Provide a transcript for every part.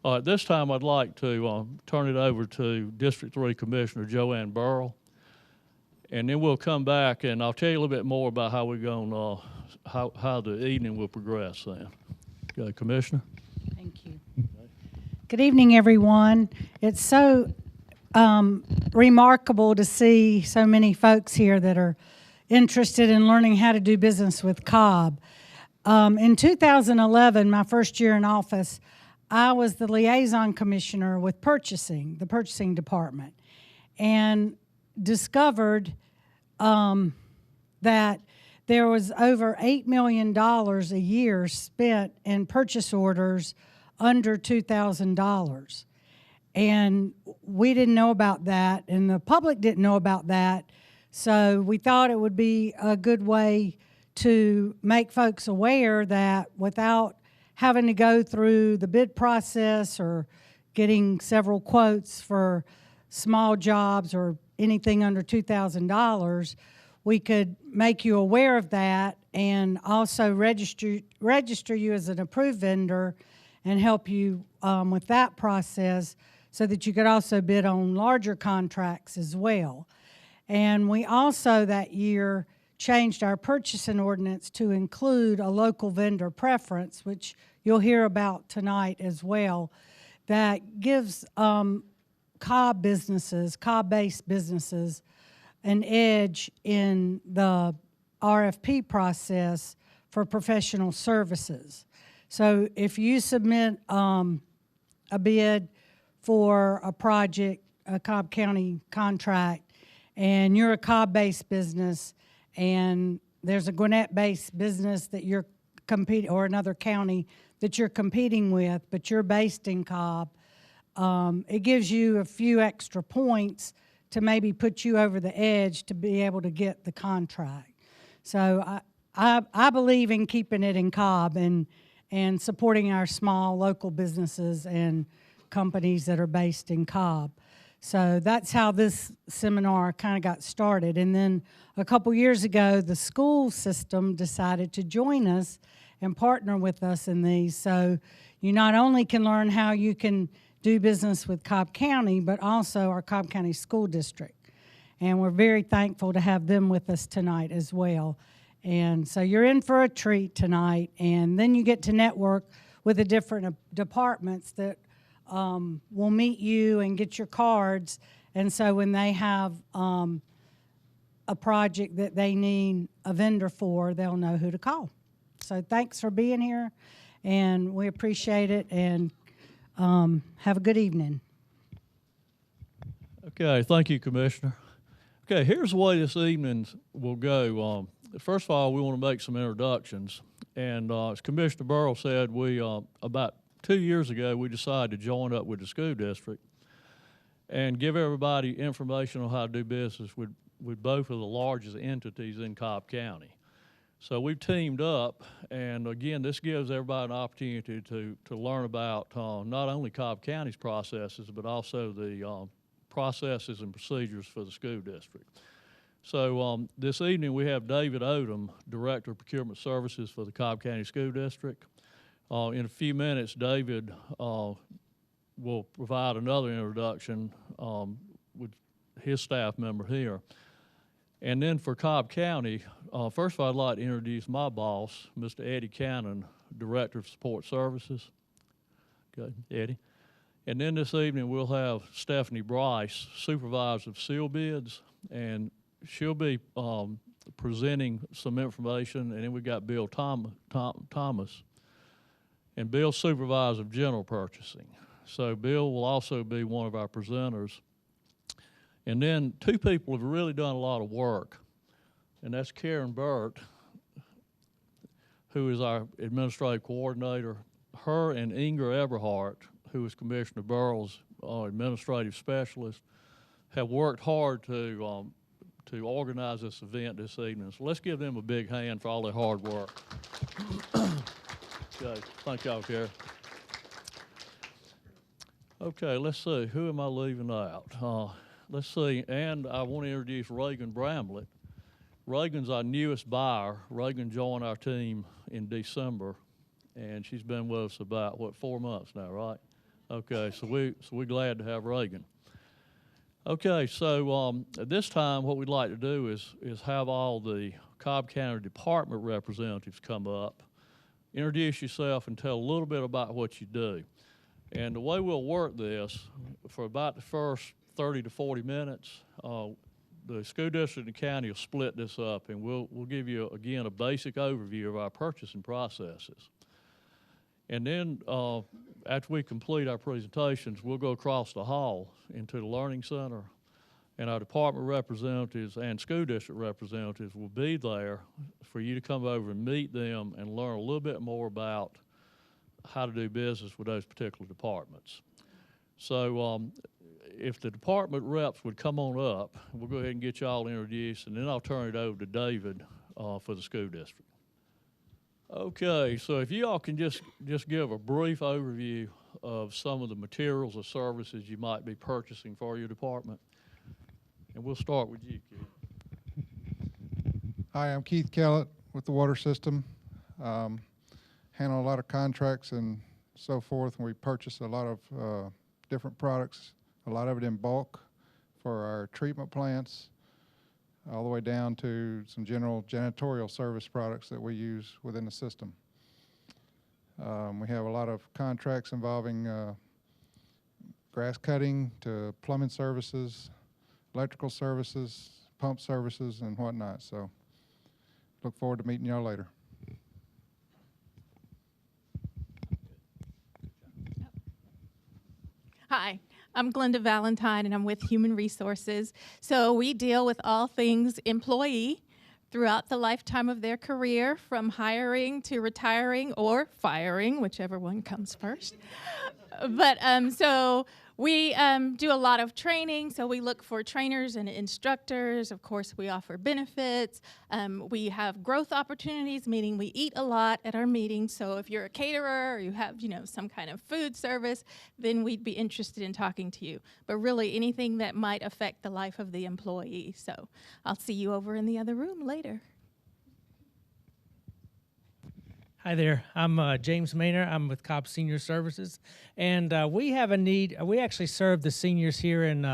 At this time, I'd like to turn it over to District 3 Commissioner Joanne Burrell, and then we'll come back and I'll tell you a little bit more about how we're going, how the evening will progress then. Okay, Commissioner? Thank you. Good evening, everyone. It's so remarkable to see so many folks here that are interested in learning how to do business with Cobb. In 2011, my first year in office, I was the liaison commissioner with purchasing, the purchasing department, and discovered that there was over $8 million a year spent in purchase orders under $2,000. And we didn't know about that, and the public didn't know about that. So we thought it would be a good way to make folks aware that without having to go through the bid process or getting several quotes for small jobs or anything under $2,000, we could make you aware of that and also register you as an approved vendor and help you with that process so that you could also bid on larger contracts as well. And we also that year changed our purchasing ordinance to include a local vendor preference, which you'll hear about tonight as well, that gives Cobb businesses, Cobb-based businesses, an edge in the RFP process for professional services. So if you submit a bid for a project, a Cobb County contract, and you're a Cobb-based business, and there's a Gwinnett-based business that you're competing, or another county that you're competing with, but you're based in Cobb, it gives you a few extra points to maybe put you over the edge to be able to get the contract. So I believe in keeping it in Cobb and supporting our small local businesses and companies that are based in Cobb. So that's how this seminar kind of got started. And then a couple years ago, the school system decided to join us and partner with us in these. So you not only can learn how you can do business with Cobb County, but also our Cobb County School District. And we're very thankful to have them with us tonight as well. And so you're in for a treat tonight, and then you get to network with the different departments that will meet you and get your cards. And so when they have a project that they need a vendor for, they'll know who to call. So thanks for being here, and we appreciate it, and have a good evening. Okay, thank you, Commissioner. Okay, here's the way this evening will go. First of all, we want to make some introductions. And as Commissioner Burrell said, we about 2 years ago, we decided to join up with the school district and give everybody information on how to do business with both of the largest entities in Cobb County. So we've teamed up, and again, this gives everybody an opportunity to learn about not only Cobb County's processes, but also the processes and procedures for the school district. So this evening we have David Odom, Director of Procurement Services for the Cobb County School District. In a few minutes, David will provide another introduction with his staff member here. And then for Cobb County, first of all, I'd like to introduce my boss, Mr. Eddie Cannon, Director of Support Services. Okay, Eddie. And then this evening we'll have Stephanie Bryce, Supervisor of Seal Bids, and she'll be presenting some information. And then we got Bill Thomas, and Bill's Supervisor of General Purchasing. So Bill will also be one of our presenters. And then two people have really done a lot of work, and that's Karen Burt, who is our administrative coordinator. Her and Inger Eberhardt, who is Commissioner Burrell's administrative specialist, have worked hard to organize this event this evening. So let's give them a big hand for all their hard work. Okay, thank y'all, Karen. Okay, let's see, who am I leaving out? Let's see, and I want to introduce Reagan Bramlett. Reagan's our newest buyer. Reagan joined our team in December, and she's been with us about, 4 months now, right? Okay, so we're glad to have Reagan. Okay, so at this time, what we'd like to do is have all the Cobb County Department representatives come up, introduce yourself, and tell a little bit about what you do. And the way we'll work this, for about the first 30 to 40 minutes, the school district and the county will split this up, and we'll give you, again, a basic overview of our purchasing processes. And then after we complete our presentations, we'll go across the hall into the Learning Center, and our department representatives and school district representatives will be there for you to come over and meet them and learn a little bit more about how to do business with those particular departments. So if the department reps would come on up, we'll go ahead and get y'all introduced, and then I'll turn it over to David for the school district. Okay, so if you all can just give a brief overview of some of the materials or services you might be purchasing for your department. And we'll start with you, Keith. Hi, I'm Keith Kellett with the water system. Handle a lot of contracts and so forth, and we purchase a lot of different products, a lot of it in bulk for our treatment plants, all the way down to some general janitorial service products that we use within the system. We have a lot of contracts involving grass cutting to plumbing services, electrical services, pump services, and whatnot. So look forward to meeting y'all later. Hi, I'm Glenda Valentine, and I'm with Human Resources. So we deal with all things employee throughout the lifetime of their career, from hiring to retiring or firing, whichever one comes first. But so we do a lot of training, so we look for trainers and instructors. Of course, we offer benefits. We have growth opportunities, meaning we eat a lot at our meetings. So if you're a caterer or you have, some kind of food service, then we'd be interested in talking to you. But really, anything that might affect the life of the employee. So I'll see you over in the other room later. Hi there, I'm James Maynor. I'm with Cobb Senior Services, and we have a need. We actually serve the seniors here in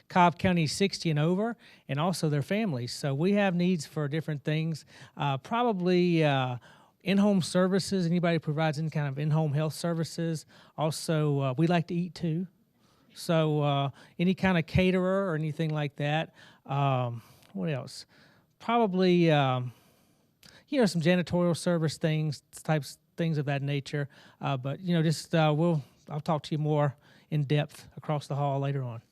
Cobb County 60 and over, and also their families. So we have needs for different things, probably in-home services. Anybody who provides any kind of in-home health services. Also, we like to eat too. So any kind of caterer or anything like that. What else? Probably... some janitorial service things, things of that nature. But I'll talk to you more in depth across the hall later on.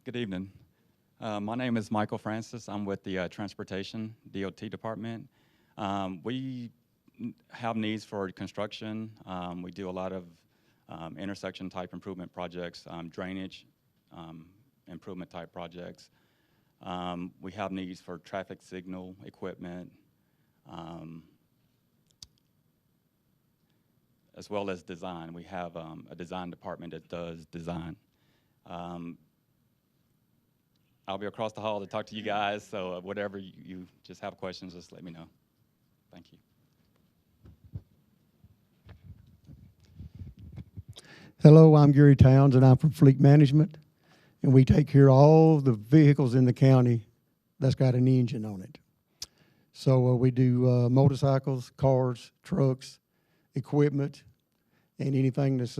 Good evening. My name is Michael Francis. I'm with the Transportation DOT Department. We have needs for construction. We do a lot of intersection type improvement projects, drainage improvement type projects. We have needs for traffic signal equipment, as well as design. We have a design department that does design. I'll be across the hall to talk to you guys, so whatever you just have questions, just let me know. Thank you. Hello, I'm Gary Towns, and I'm from Fleet Management. And we take care of all the vehicles in the county that's got an engine on it. So we do motorcycles, cars, trucks, equipment, and anything that's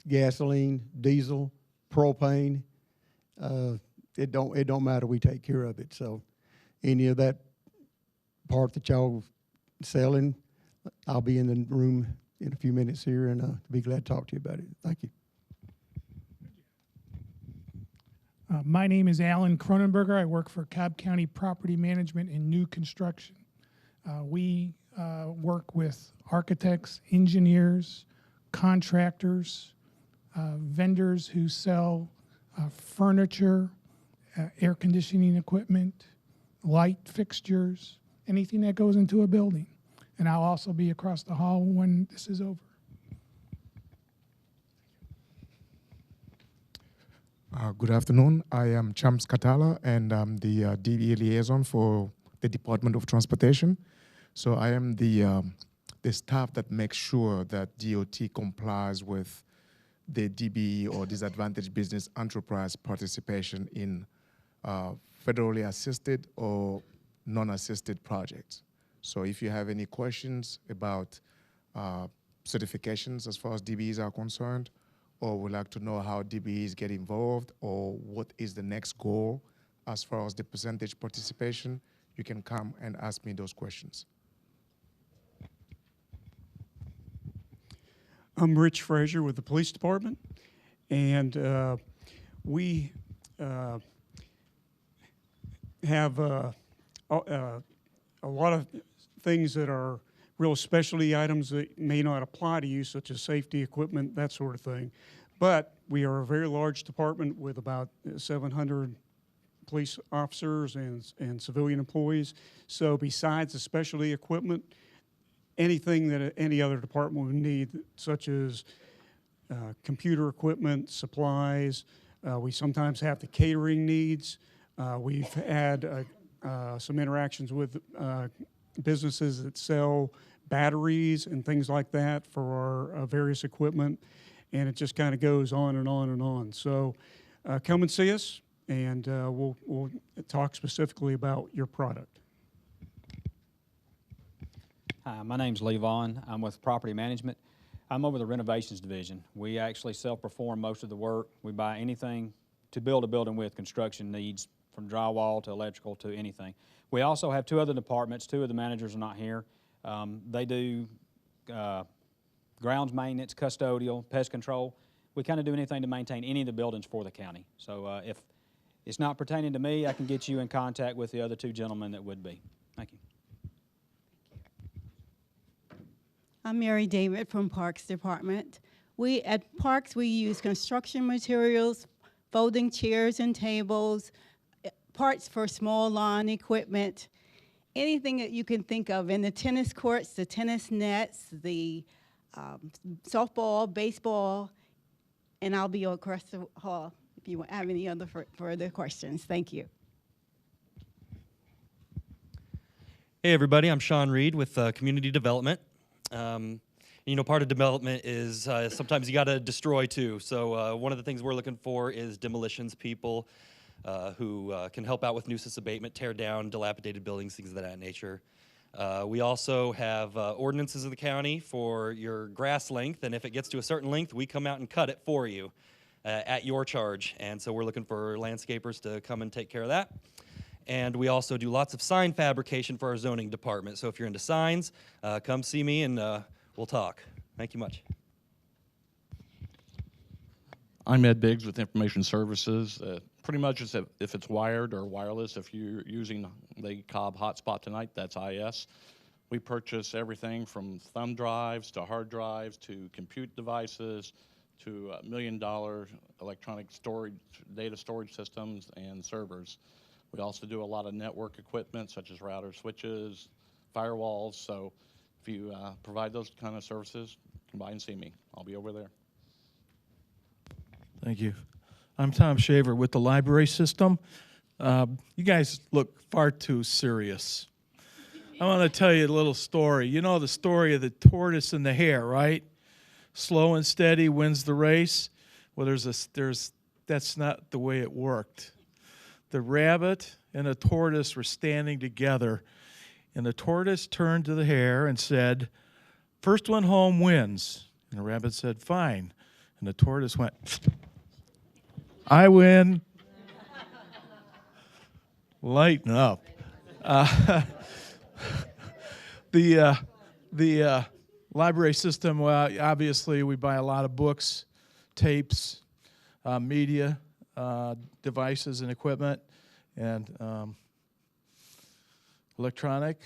gasoline, diesel, propane. It don't matter. We take care of it. So any of that part that y'all selling, I'll be in the room in a few minutes here, and be glad to talk to you about it. Thank you. My name is Alan Cronenberger. I work for Cobb County Property Management and New Construction. We work with architects, engineers, contractors, vendors who sell furniture, air conditioning equipment, light fixtures, anything that goes into a building. And I'll also be across the hall when this is over. Good afternoon. I am Chams Katala, and I'm the DBA liaison for the Department of Transportation. So I am the the staff that makes sure that DOT complies with the DBE or disadvantaged business enterprise participation in federally assisted or non-assisted projects. So if you have any questions about certifications as far as DBEs are concerned, or would like to know how DBEs get involved, or what is the next goal as far as the percentage participation, you can come and ask me those questions. I'm Rich Frazier with the police department, and we have a lot of things that are real specialty items that may not apply to you, such as safety equipment, that sort of thing. But we are a very large department with about 700 police officers and civilian employees. So besides the specialty equipment, anything that any other department would need, such as computer equipment, supplies. We sometimes have the catering needs. We've had some interactions with businesses that sell batteries and things like that for our various equipment, and it just kind of goes on and on and on. So come and see us, and we'll talk specifically about your product. Hi, my name's Lee Vaughn. I'm with Property Management. I'm over the renovations division. We actually self-perform most of the work. We buy anything to build a building with construction needs, from drywall to electrical to anything. We also have two other departments. Two of the managers are not here. They do grounds maintenance, custodial, pest control. We kind of do anything to maintain any of the buildings for the county. So if it's not pertaining to me, I can get you in contact with the other two gentlemen that would be. Thank you. I'm Mary David from Parks Department. At Parks, we use construction materials, folding chairs and tables, parts for small lawn equipment, anything that you can think of. In the tennis courts, the tennis nets, the softball, baseball, and I'll be across the hall if you have any other further questions. Thank you. Hey everybody, I'm Sean Reed with Community Development. You know, part of development is sometimes you got to destroy too. So one of the things we're looking for is demolitions people who can help out with nuisance abatement, tear down dilapidated buildings, things of that nature. We also have ordinances of the county for your grass length, and if it gets to a certain length, we come out and cut it for you at your charge. And so we're looking for landscapers to come and take care of that. And we also do lots of sign fabrication for our zoning department. So if you're into signs, come see me and we'll talk. Thank you much. I'm Ed Biggs with Information Services. Pretty much if it's wired or wireless, if you're using the Cobb hotspot tonight, that's IS. We purchase everything from thumb drives to hard drives to compute devices to $1 million electronic storage, data storage systems and servers. We also do a lot of network equipment such as routers, switches, firewalls. So if you provide those kind of services, come by and see me. I'll be over there. Thank you. I'm Tom Shaver with the library system. You guys look far too serious. I want to tell you a little story. You know the story of the tortoise and the hare, right? Slow and steady wins the race. Well, that's not the way it worked. The rabbit and the tortoise were standing together, and the tortoise turned to the hare and said, "First one home wins." And the rabbit said, "Fine." And the tortoise went, "I win." Lighten up. The library system, well, obviously we buy a lot of books, tapes, media, devices and equipment, and electronic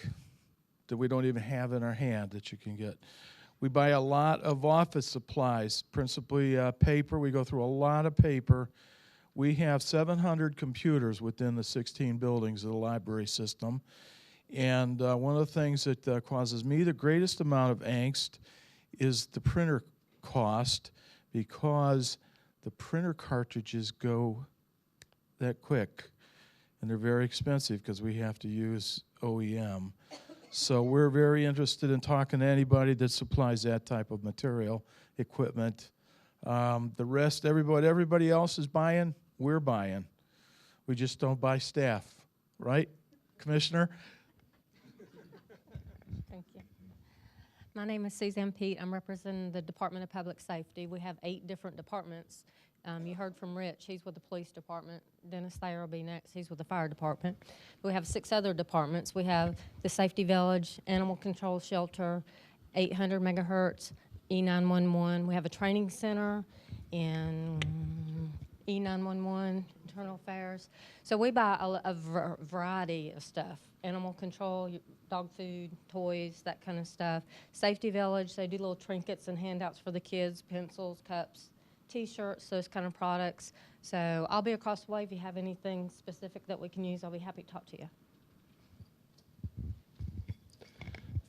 that we don't even have in our hand that you can get. We buy a lot of office supplies, principally paper. We go through a lot of paper. We have 700 computers within the 16 buildings of the library system. And one of the things that causes me the greatest amount of angst is the printer cost, because the printer cartridges go that quick, and they're very expensive because we have to use OEM. So we're very interested in talking to anybody that supplies that type of material, equipment. The rest, everybody else is buying, we're buying. We just don't buy staff, right, Commissioner? Thank you. My name is Suzanne Pete. I'm representing the Department of Public Safety. We have 8 different departments. You heard from Rich. He's with the police department. Dennis Thayer will be next. He's with the fire department. We have 6 other departments. We have the Safety Village, Animal Control Shelter, 800 megahertz, E911. We have a training center and E911, internal affairs. So we buy a variety of stuff. Animal control, dog food, toys, that kind of stuff. Safety Village, they do little trinkets and handouts for the kids, pencils, cups, T-shirts, those kind of products. So I'll be across the way. If you have anything specific that we can use, I'll be happy to talk to you.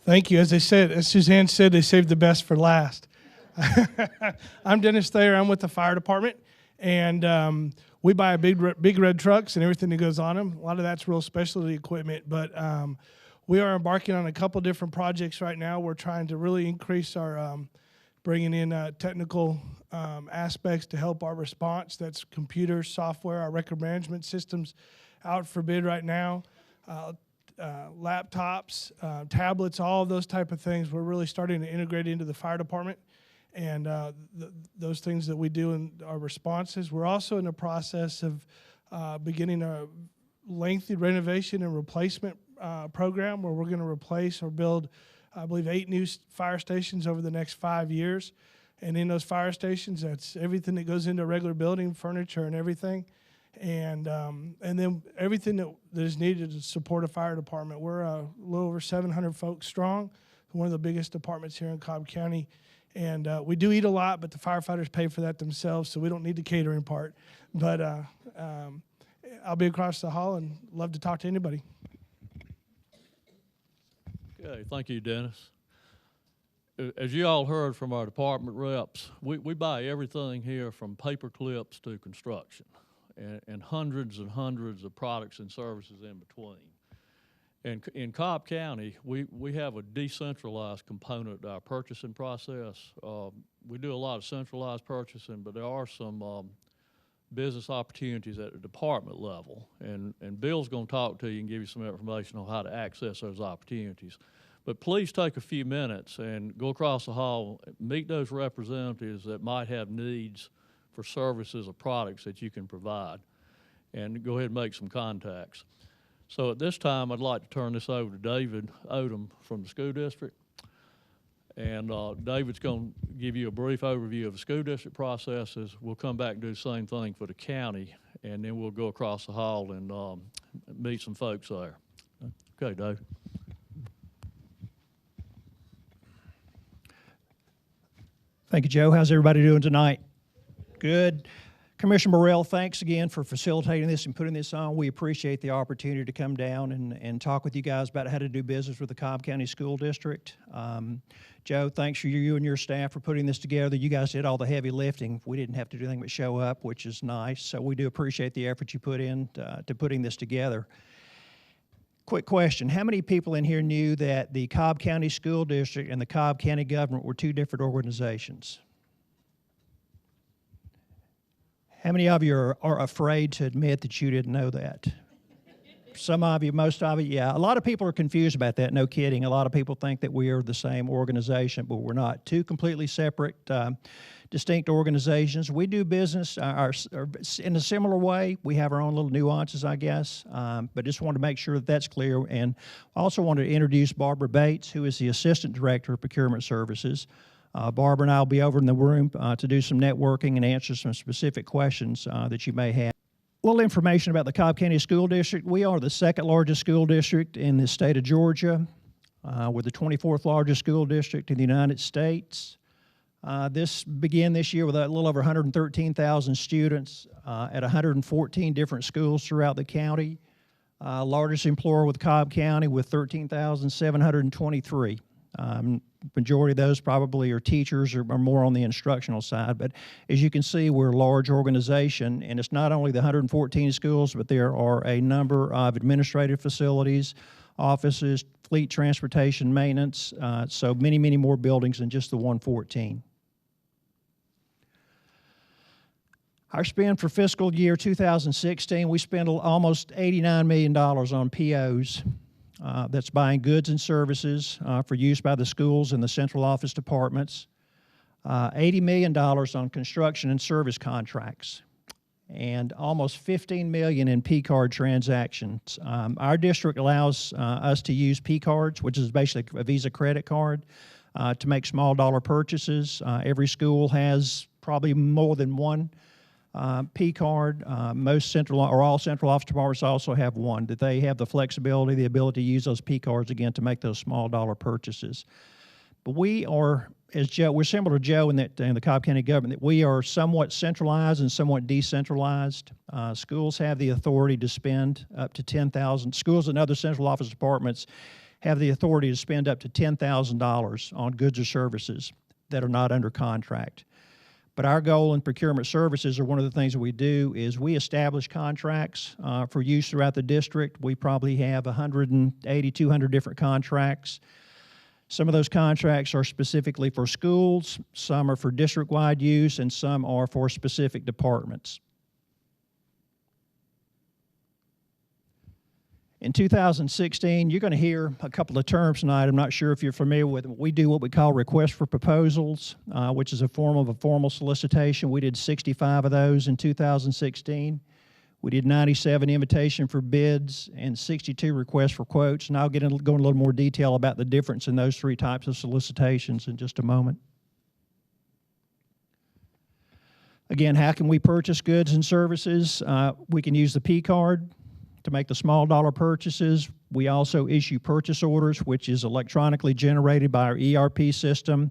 Thank you. As Suzanne said, they saved the best for last. I'm Dennis Thayer. I'm with the fire department, and we buy big red trucks and everything that goes on them. A lot of that's real specialty equipment, but we are embarking on a couple different projects right now. We're trying to really increase our bringing in technical aspects to help our response. That's computers, software, our record management systems out for bid right now. Laptops, tablets, all of those type of things. We're really starting to integrate into the fire department and those things that we do in our responses. We're also in the process of beginning a lengthy renovation and replacement program where we're going to replace or build, I believe, 8 new fire stations over the next 5 years. And in those fire stations, that's everything that goes into a regular building, furniture and everything. And then everything that is needed to support a fire department. We're a little over 700 folks strong, one of the biggest departments here in Cobb County. And we do eat a lot, but the firefighters pay for that themselves, so we don't need the catering part. But I'll be across the hall and love to talk to anybody. Okay, thank you, Dennis. As you all heard from our department reps, we buy everything here from paper clips to construction, and hundreds and hundreds of products and services in between. And in Cobb County, we have a decentralized component to our purchasing process. We do a lot of centralized purchasing, but there are some business opportunities at the department level. And Bill's going to talk to you and give you some information on how to access those opportunities. But please take a few minutes and go across the hall, meet those representatives that might have needs for services or products that you can provide, and go ahead and make some contacts. So at this time, I'd like to turn this over to David Odom from the school district. And David's going to give you a brief overview of the school district processes. We'll come back and do the same thing for the county, and then we'll go across the hall and meet some folks there. Okay, Dave. Thank you, Joe. How's everybody doing tonight? Good. Commissioner Burrell, thanks again for facilitating this and putting this on. We appreciate the opportunity to come down and talk with you guys about how to do business with the Cobb County School District. Joe, thanks for you and your staff for putting this together. You guys did all the heavy lifting. We didn't have to do anything but show up, which is nice. So we do appreciate the effort you put in to putting this together. Quick question. How many people in here knew that the Cobb County School District and the Cobb County government were 2 different organizations? How many of you are afraid to admit that you didn't know that? Some of you, most of you, yeah. A lot of people are confused about that, no kidding. A lot of people think that we are the same organization, but we're not. 2 completely separate, distinct organizations. We do business in a similar way. We have our own little nuances, I guess, but just wanted to make sure that that's clear. And I also wanted to introduce Barbara Bates, who is the Assistant Director of Procurement Services. Barbara and I will be over in the room to do some networking and answer some specific questions that you may have. A little information about the Cobb County School District. We are the 2nd largest school district in the state of Georgia. We're the 24th largest school district in the United States. This began this year with a little over 113,000 students at 114 different schools throughout the county. Largest employer with Cobb County with 13,723. Majority of those probably are teachers or more on the instructional side. But as you can see, we're a large organization, and it's not only the 114 schools, but there are a number of administrative facilities, offices, fleet transportation maintenance, so many, many more buildings than just the 114. Our spend for fiscal year 2016, we spent almost $89 million on POs. That's buying goods and services for use by the schools and the central office departments. $80 million on construction and service contracts, and almost $15 million in P-card transactions. Our district allows us to use P-cards, which is basically a Visa credit card, to make small dollar purchases. Every school has probably more than one P-card. Most central or all central office departments also have one, that they have the flexibility, the ability to use those P-cards again to make those small dollar purchases. But we are, as Joe, we're similar to Joe in that in the Cobb County government, that we are somewhat centralized and somewhat decentralized. Schools have the authority to spend up to $10,000. Schools and other central office departments have the authority to spend up to $10,000 on goods or services that are not under contract. But our goal in procurement services, or one of the things that we do, is we establish contracts for use throughout the district. We probably have 180, 200 different contracts. Some of those contracts are specifically for schools, some are for district-wide use, and some are for specific departments. In 2016, you're going to hear a couple of terms tonight. I'm not sure if you're familiar with them. We do what we call requests for proposals, which is a form of a formal solicitation. We did 65 of those in 2016. We did 97 invitation for bids and 62 requests for quotes. And I'll go in a little more detail about the difference in those three types of solicitations in just a moment. Again, how can we purchase goods and services? We can use the P-card to make the small dollar purchases. We also issue purchase orders, which is electronically generated by our ERP system.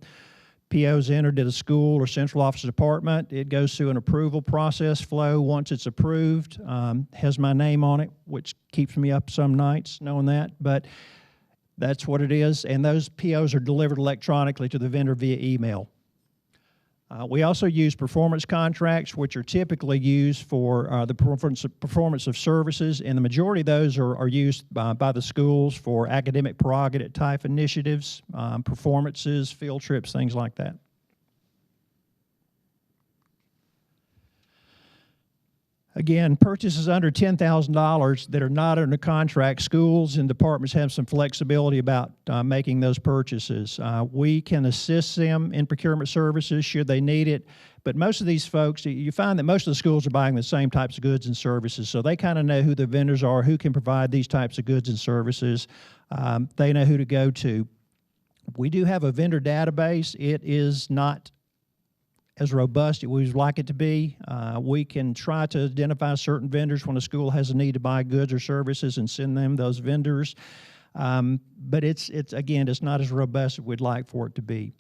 PO's entered at a school or central office department. It goes through an approval process flow. Once it's approved, has my name on it, which keeps me up some nights knowing that, but that's what it is. And those POs are delivered electronically to the vendor via email. We also use performance contracts, which are typically used for the performance of services, and the majority of those are used by the schools for academic prerogative type initiatives, performances, field trips, things like that. Again, purchases under $10,000 that are not under contract, schools and departments have some flexibility about making those purchases. We can assist them in procurement services should they need it, but most of these folks, you find that most of the schools are buying the same types of goods and services, so they kind of know who the vendors are, who can provide these types of goods and services. They know who to go to. We do have a vendor database. It is not as robust as we would like it to be. We can try to identify certain vendors when a school has a need to buy goods or services and send them those vendors. But it's again, it's not as robust as we'd like for it to be.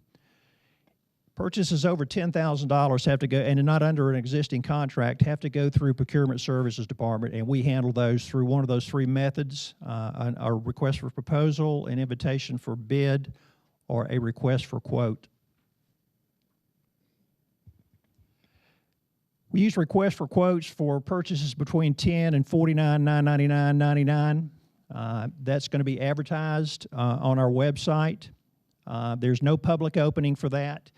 Purchases over $10,000 have to go, and not under an existing contract, have to go through Procurement Services Department, and we handle those through one of those three methods, a request for proposal, an invitation for bid, or a request for quote. We use requests for quotes for purchases between $10 and $49,999.99. That's going to be advertised on our website. There's no public opening for that,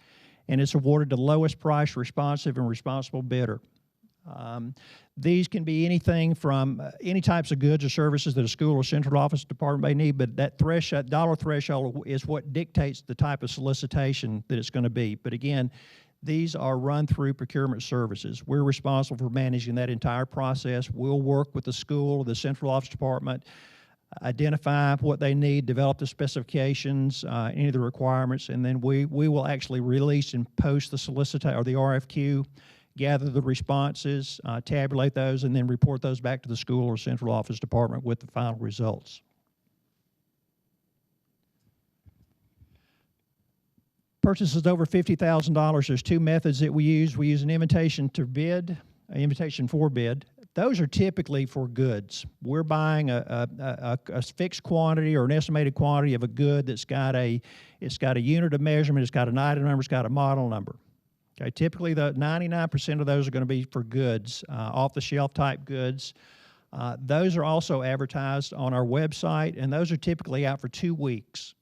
and it's awarded to the lowest price, responsive, and responsible bidder. These can be anything from any types of goods or services that a school or central office department may need, but that dollar threshold is what dictates the type of solicitation that it's going to be. But again, these are run through procurement services. We're responsible for managing that entire process. We'll work with the school or the central office department, identify what they need, develop the specifications, any of the requirements, and then we will actually release and post the or the RFQ, gather the responses, tabulate those, and then report those back to the school or central office department with the final results. Purchases over $50,000, there's two methods that we use. We use an invitation to bid, an invitation for bid. Those are typically for goods. We're buying a fixed quantity or an estimated quantity of a good that's got a unit of measurement, it's got an item number, it's got a model number. Okay, typically the 99% of those are going to be for goods, off-the-shelf type goods. Those are also advertised on our website, and those are typically out for 2 weeks,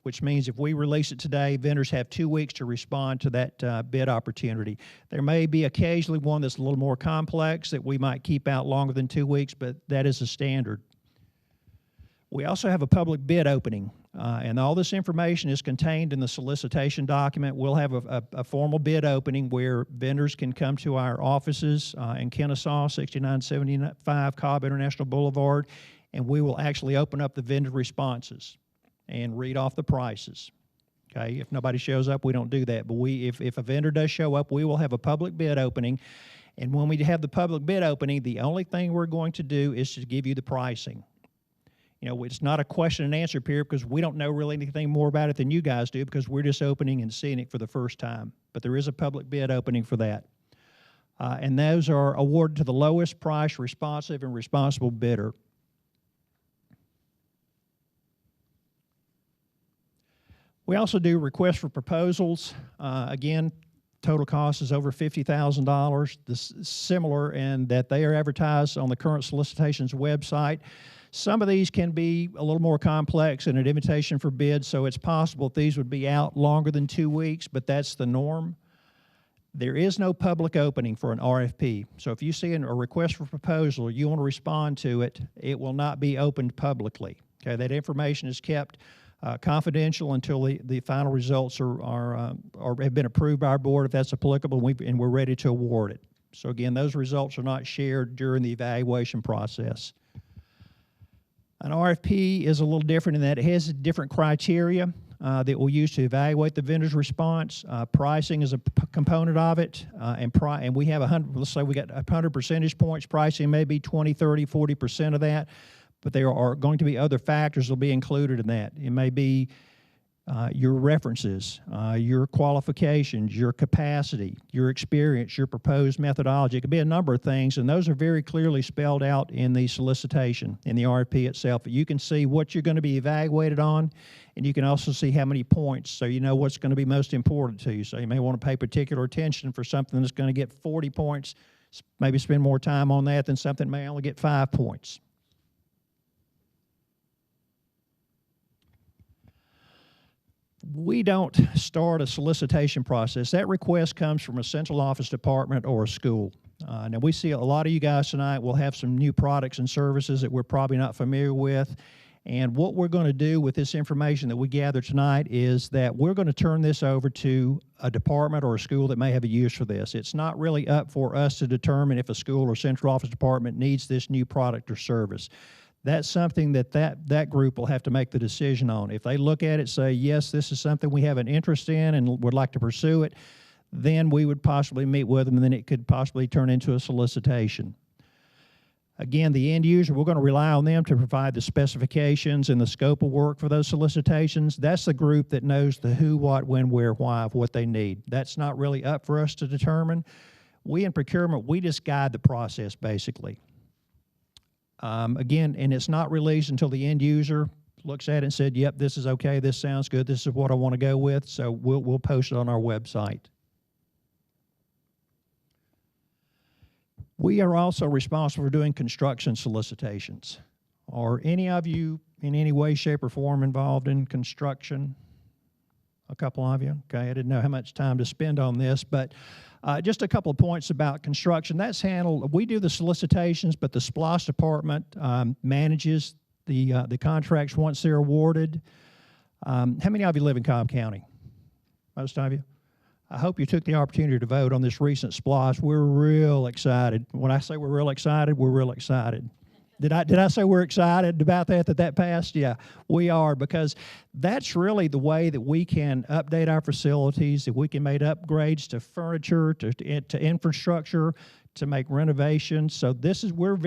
which means if we release it today, vendors have 2 weeks to respond to that bid opportunity. There may be occasionally one that's a little more complex that we might keep out longer than 2 weeks, but that is a standard. We also have a public bid opening, and all this information is contained in the solicitation document. We'll have a formal bid opening where vendors can come to our offices in Kennesaw, 6975 Cobb International Boulevard, and we will actually open up the vendor responses and read off the prices. Okay, if nobody shows up, we don't do that. But if a vendor does show up, we will have a public bid opening. And when we have the public bid opening, the only thing we're going to do is to give you the pricing. You know, it's not a question and answer period because we don't know really anything more about it than you guys do because we're just opening and seeing it for the first time. But there is a public bid opening for that. And those are awarded to the lowest price, responsive, and responsible bidder. We also do requests for proposals. Again, total cost is over $50,000. This is similar in that they are advertised on the current solicitations website. Some of these can be a little more complex in an invitation for bid, so it's possible that these would be out longer than 2 weeks, but that's the norm. There is no public opening for an RFP. So if you see a request for proposal, you want to respond to it, it will not be opened publicly. Okay, that information is kept confidential until the final results have been approved by our board, if that's applicable, and we're ready to award it. So again, those results are not shared during the evaluation process. An RFP is a little different in that it has different criteria that we'll use to evaluate the vendor's response. Pricing is a component of it, and we have 100, let's say we got 100 percentage points. Pricing may be 20, 30, 40% of that. But there are going to be other factors that will be included in that. It may be your references, your qualifications, your capacity, your experience, your proposed methodology. It could be a number of things, and those are very clearly spelled out in the solicitation, in the RFP itself. But you can see what you're going to be evaluated on, and you can also see how many points, so you know what's going to be most important to you. So you may want to pay particular attention for something that's going to get 40 points, maybe spend more time on that than something that may only get 5 points. We don't start a solicitation process. That request comes from a central office department or a school. Now, we see a lot of you guys tonight will have some new products and services that we're probably not familiar with. And what we're going to do with this information that we gather tonight is that we're going to turn this over to a department or a school that may have a use for this. It's not really up for us to determine if a school or central office department needs this new product or service. That's something that group will have to make the decision on. If they look at it, say, yes, this is something we have an interest in and would like to pursue it, then we would possibly meet with them, and then it could possibly turn into a solicitation. Again, the end user, we're going to rely on them to provide the specifications and the scope of work for those solicitations. That's the group that knows the who, what, when, where, why of what they need. That's not really up for us to determine. We in procurement, we just guide the process, basically. Again, and it's not released until the end user looks at it and said, yep, this is okay, this sounds good, this is what I want to go with, so we'll post it on our website. We are also responsible for doing construction solicitations. Are any of you in any way, shape, or form involved in construction? A couple of you? Okay, I didn't know how much time to spend on this, but just a couple of points about construction. That's handled, we do the solicitations, but the SPLOST department manages the contracts once they're awarded. How many of you live in Cobb County? Most of you? I hope you took the opportunity to vote on this recent SPLOST. We're real excited. When I say we're real excited, we're real excited. Did I say we're excited about that passed? Yeah, we are, because that's really the way that we can update our facilities, that we can make upgrades to furniture, to infrastructure, to make renovations. So this is we're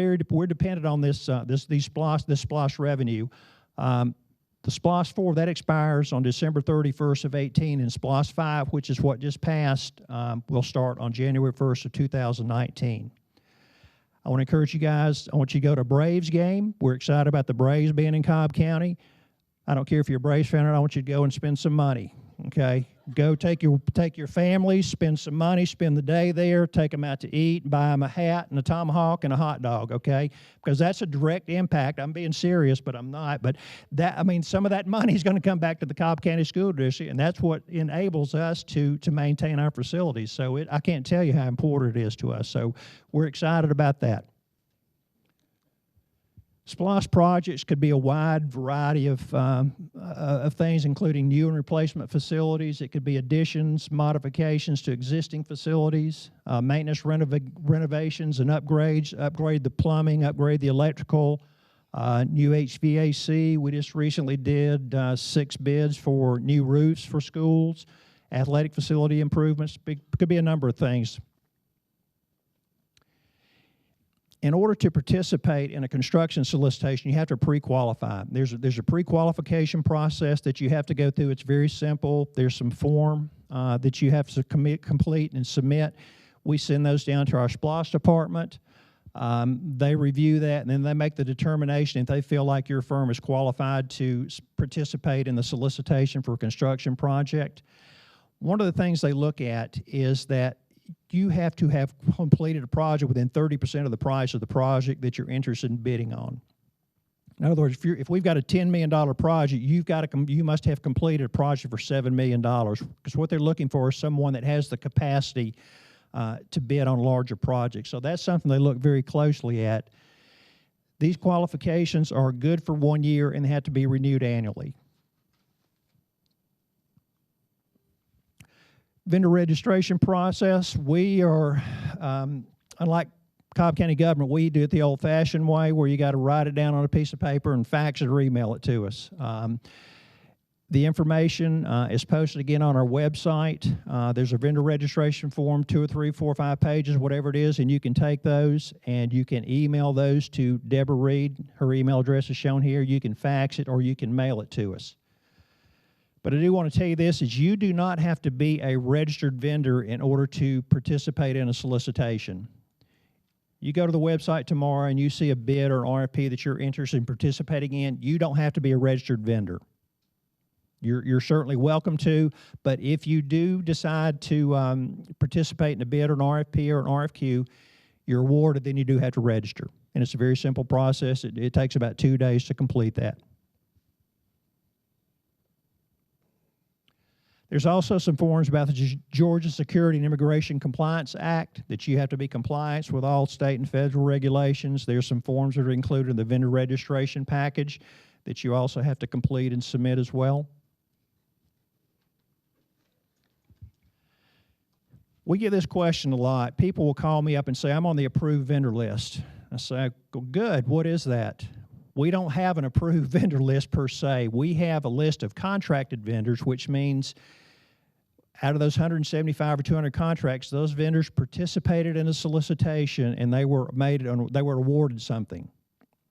dependent on this SPLOST revenue. The SPLOST 4 that expires on December 31st of 18, and SPLOST 5, which is what just passed, will start on January 1st of 2019. I want to encourage you guys, I want you to go to a Braves game. We're excited about the Braves being in Cobb County. I don't care if you're a Braves fan or not, I want you to go and spend some money, okay? Go take your family, spend some money, spend the day there, take them out to eat, buy them a hat and a tomahawk and a hot dog, okay? Because that's a direct impact. I'm being serious, but I'm not. But that, I mean, some of that money is going to come back to the Cobb County School District, and that's what enables us to maintain our facilities. So I can't tell you how important it is to us. So we're excited about that. SPLOST projects could be a wide variety of things, including new and replacement facilities. It could be additions, modifications to existing facilities, maintenance renovations and upgrades, upgrade the plumbing, upgrade the electrical, new HVAC. We just recently did 6 bids for new roofs for schools, athletic facility improvements. Could be a number of things. In order to participate in a construction solicitation, you have to pre-qualify. There's a pre-qualification process that you have to go through. It's very simple. There's some form that you have to complete and submit. We send those down to our SPLOST department. They review that, and then they make the determination if they feel like your firm is qualified to participate in the solicitation for a construction project. One of the things they look at is that you have to have completed a project within 30% of the price of the project that you're interested in bidding on. In other words, if we've got a $10 million project, you must have completed a project for $7 million, because what they're looking for is someone that has the capacity to bid on larger projects. So that's something they look very closely at. These qualifications are good for 1 year and they have to be renewed annually. Vendor registration process, we are, unlike Cobb County government, we do it the old-fashioned way where you got to write it down on a piece of paper and fax it or email it to us. The information is posted again on our website. There's a vendor registration form, 2 or 3, 4 or 5 pages, whatever it is, and you can take those and you can email those to Deborah Reed. Her email address is shown here. You can fax it or you can mail it to us. But I do want to tell you this, is you do not have to be a registered vendor in order to participate in a solicitation. You go to the website tomorrow and you see a bid or an RFP that you're interested in participating in, you don't have to be a registered vendor. You're certainly welcome to, but if you do decide to participate in a bid or an RFP or an RFQ, you're awarded, then you do have to register. And it's a very simple process. It takes about 2 days to complete that. There's also some forms about the Georgia Security and Immigration Compliance Act that you have to be compliant with all state and federal regulations. There's some forms that are included in the vendor registration package that you also have to complete and submit as well. We get this question a lot. People will call me up and say, I'm on the approved vendor list. I say, well, good, what is that? We don't have an approved vendor list per se. We have a list of contracted vendors, which means out of those 175 or 200 contracts, those vendors participated in a solicitation and they were awarded something.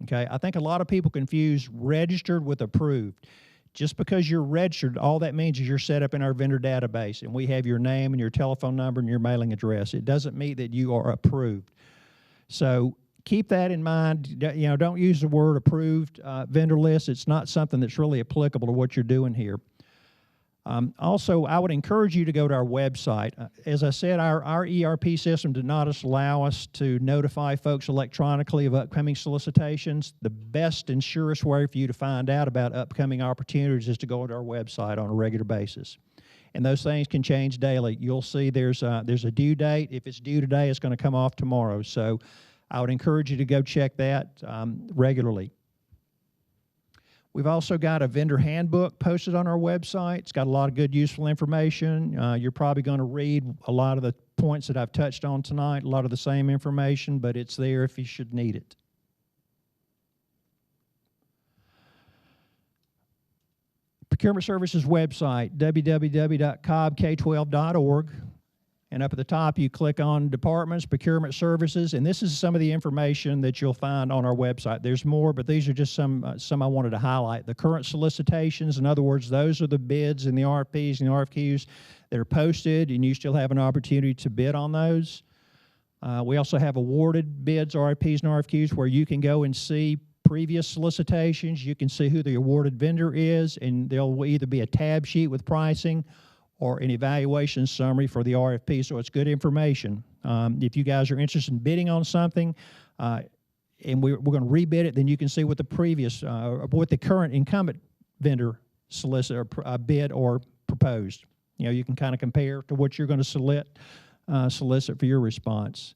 Okay, I think a lot of people confuse registered with approved. Just because you're registered, all that means is you're set up in our vendor database and we have your name and your telephone number and your mailing address. It doesn't mean that you are approved. So keep that in mind. You know, don't use the word approved vendor list. It's not something that's really applicable to what you're doing here. Also, I would encourage you to go to our website. As I said, our ERP system did not allow us to notify folks electronically of upcoming solicitations. The best and surest way for you to find out about upcoming opportunities is to go to our website on a regular basis. And those things can change daily. You'll see there's a due date. If it's due today, it's going to come off tomorrow. So I would encourage you to go check that regularly. We've also got a vendor handbook posted on our website. It's got a lot of good, useful information. You're probably going to read a lot of the points that I've touched on tonight, a lot of the same information, but it's there if you should need it. Procurement Services website, www.cobbk12.org. And up at the top, you click on Departments, Procurement Services, and this is some of the information that you'll find on our website. There's more, but these are just some I wanted to highlight. The current solicitations, in other words, those are the bids and the RFPs and the RFQs that are posted, and you still have an opportunity to bid on those. We also have awarded bids, RFPs, and RFQs where you can go and see previous solicitations. You can see who the awarded vendor is, and there'll either be a tab sheet with pricing or an evaluation summary for the RFP, so it's good information. If you guys are interested in bidding on something, and we're going to rebid it, then you can see what the previous, what the current incumbent vendor bid or proposed. You know, you can kind of compare to what you're going to solicit for your response.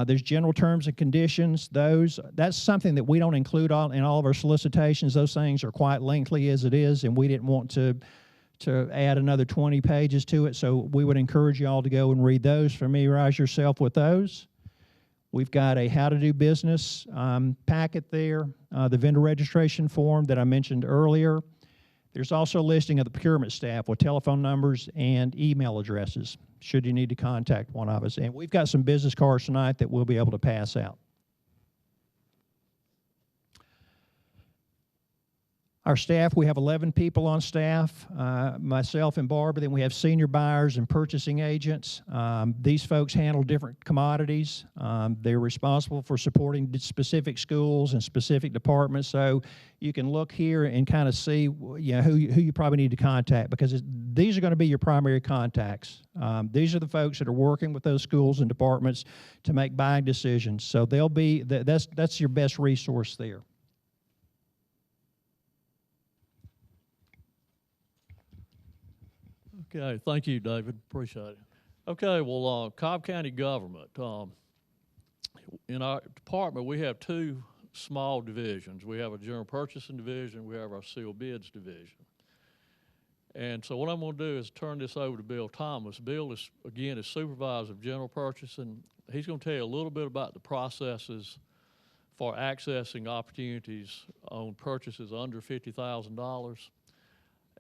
There's general terms and conditions. That's something that we don't include in all of our solicitations. Those things are quite lengthy as it is, and we didn't want to add another 20 pages to it, so we would encourage you all to go and read those, familiarize yourself with those. We've got a how to do business packet there, the vendor registration form that I mentioned earlier. There's also a listing of the procurement staff with telephone numbers and email addresses, should you need to contact one of us. And we've got some business cards tonight that we'll be able to pass out. Our staff, we have 11 people on staff, myself and Barbara. Then we have senior buyers and purchasing agents. These folks handle different commodities. They're responsible for supporting specific schools and specific departments. So you can look here and kind of see, you know, who you probably need to contact, because these are going to be your primary contacts. These are the folks that are working with those schools and departments to make buying decisions. So they'll be that's your best resource there. Okay, thank you, David. Appreciate it. Okay, well, Cobb County government. In our department, we have two small divisions. We have a general purchasing division. We have our sealed bids division. And so what I'm going to do is turn this over to Bill Thomas. Bill is, again, is supervisor of general purchasing. He's going to tell you a little bit about the processes for accessing opportunities on purchases under $50,000.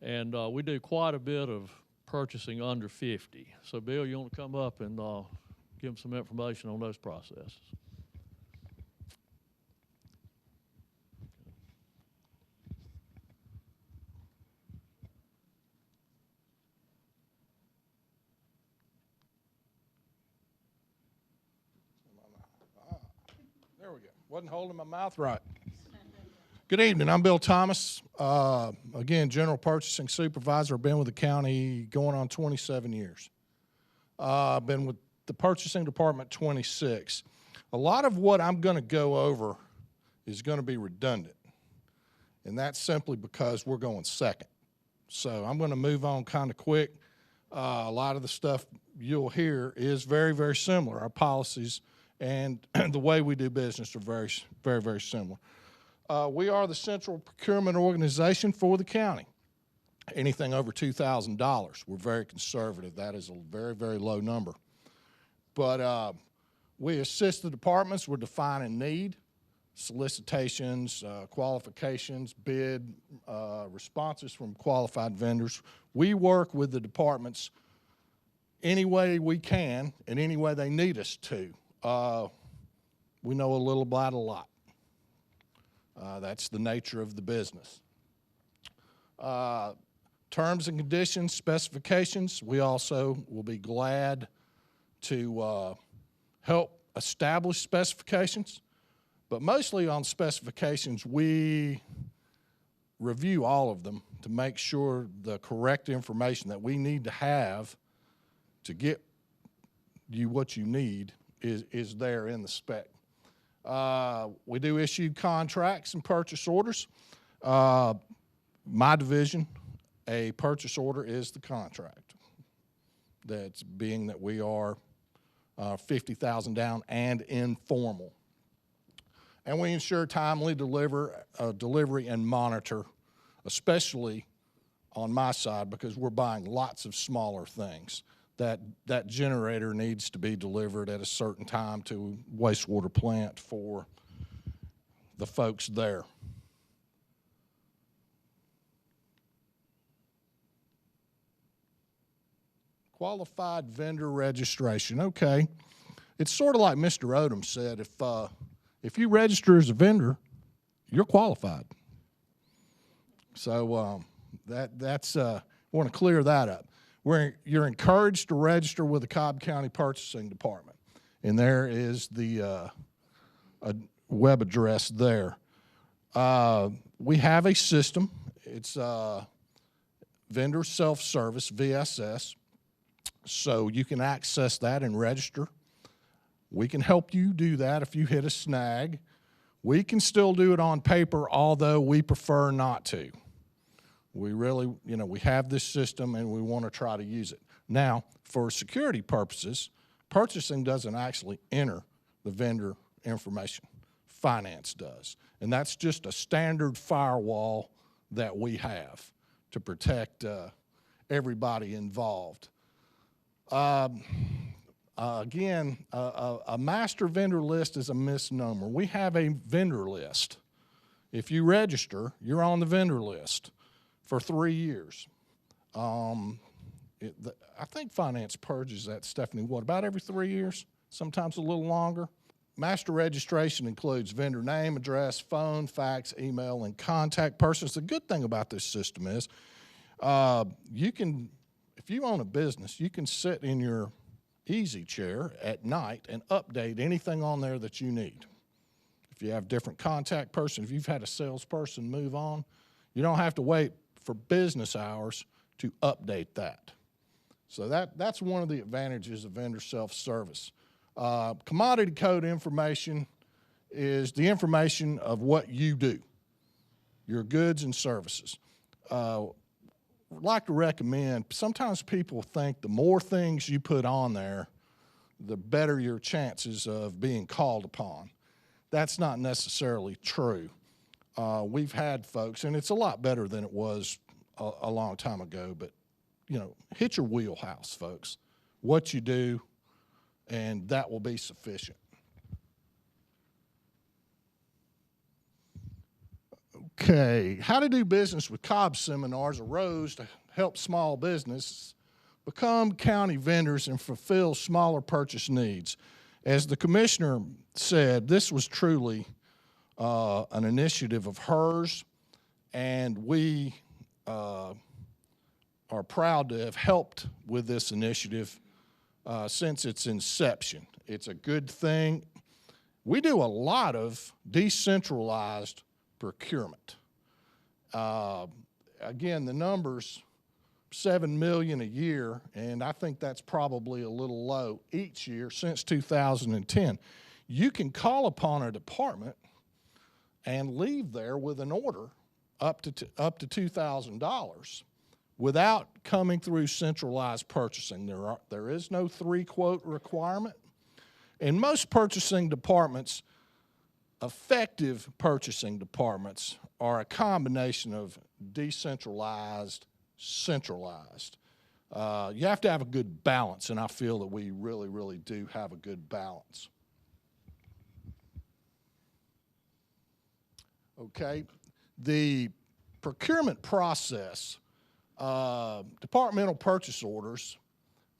And we do quite a bit of purchasing under 50. So Bill, you want to come up and give them some information on those processes? There we go. Wasn't holding my mouth right. Good evening. I'm Bill Thomas. Again, General Purchasing Supervisor. I've been with the county going on 27 years. I've been with the Purchasing Department 26. A lot of what I'm going to go over is going to be redundant, and that's simply because we're going second. So I'm going to move on kind of quick. A lot of the stuff you'll hear is very, very similar. Our policies and the way we do business are very, very, very similar. We are the central procurement organization for the county. Anything over $2,000, we're very conservative. That is a very, very low number. But we assist the departments with defining need, solicitations, qualifications, bid, responses from qualified vendors. We work with the departments any way we can and any way they need us to. We know a little about a lot. That's the nature of the business. Terms and conditions, specifications, we also will be glad to help establish specifications, but mostly on specifications, we review all of them to make sure the correct information that we need to have to get you what you need is there in the spec. We do issue contracts and purchase orders. My division, a purchase order is the contract. That's being that we are 50,000 down and informal. And we ensure timely delivery and monitor, especially on my side because we're buying lots of smaller things. That generator needs to be delivered at a certain time to wastewater plant for the folks there. Qualified vendor registration. Okay, it's sort of like Mr. Odom said. If you register as a vendor, you're qualified. So that's I want to clear that up. You're encouraged to register with the Cobb County Purchasing Department, and there is the a web address there. We have a system. It's vendor self-service, VSS, so you can access that and register. We can help you do that if you hit a snag. We can still do it on paper, although we prefer not to. We really, we have this system and we want to try to use it. Now, for security purposes, purchasing doesn't actually enter the vendor information. Finance does. And that's just a standard firewall that we have to protect everybody involved. Again, a master vendor list is a misnomer. We have a vendor list. If you register, you're on the vendor list for 3 years. I think finance purges that, Stephanie, what, about every 3 years? Sometimes a little longer. Master registration includes vendor name, address, phone, fax, email, and contact persons. The good thing about this system is you can, if you own a business, you can sit in your easy chair at night and update anything on there that you need. If you have different contact person, if you've had a salesperson move on, you don't have to wait for business hours to update that. So that's one of the advantages of vendor self-service. Commodity code information is the information of what you do, your goods and services. I'd like to recommend, sometimes people think the more things you put on there, the better your chances of being called upon. That's not necessarily true. We've had folks, and it's a lot better than it was a long time ago, but hit your wheelhouse, folks. What you do, and that will be sufficient. Okay, how to do business with Cobb seminars arose to help small business become county vendors and fulfill smaller purchase needs. As the commissioner said, this was truly an initiative of hers, and we are proud to have helped with this initiative since its inception. It's a good thing. We do a lot of decentralized procurement. Again, the numbers, $7 million a year, and I think that's probably a little low each year since 2010. You can call upon a department and leave there with an order up to $2,000 without coming through centralized purchasing. There is no 3-quote requirement. In most purchasing departments, effective purchasing departments are a combination of decentralized, centralized. You have to have a good balance, and I feel that we really, really do have a good balance. Okay, the procurement process, departmental purchase orders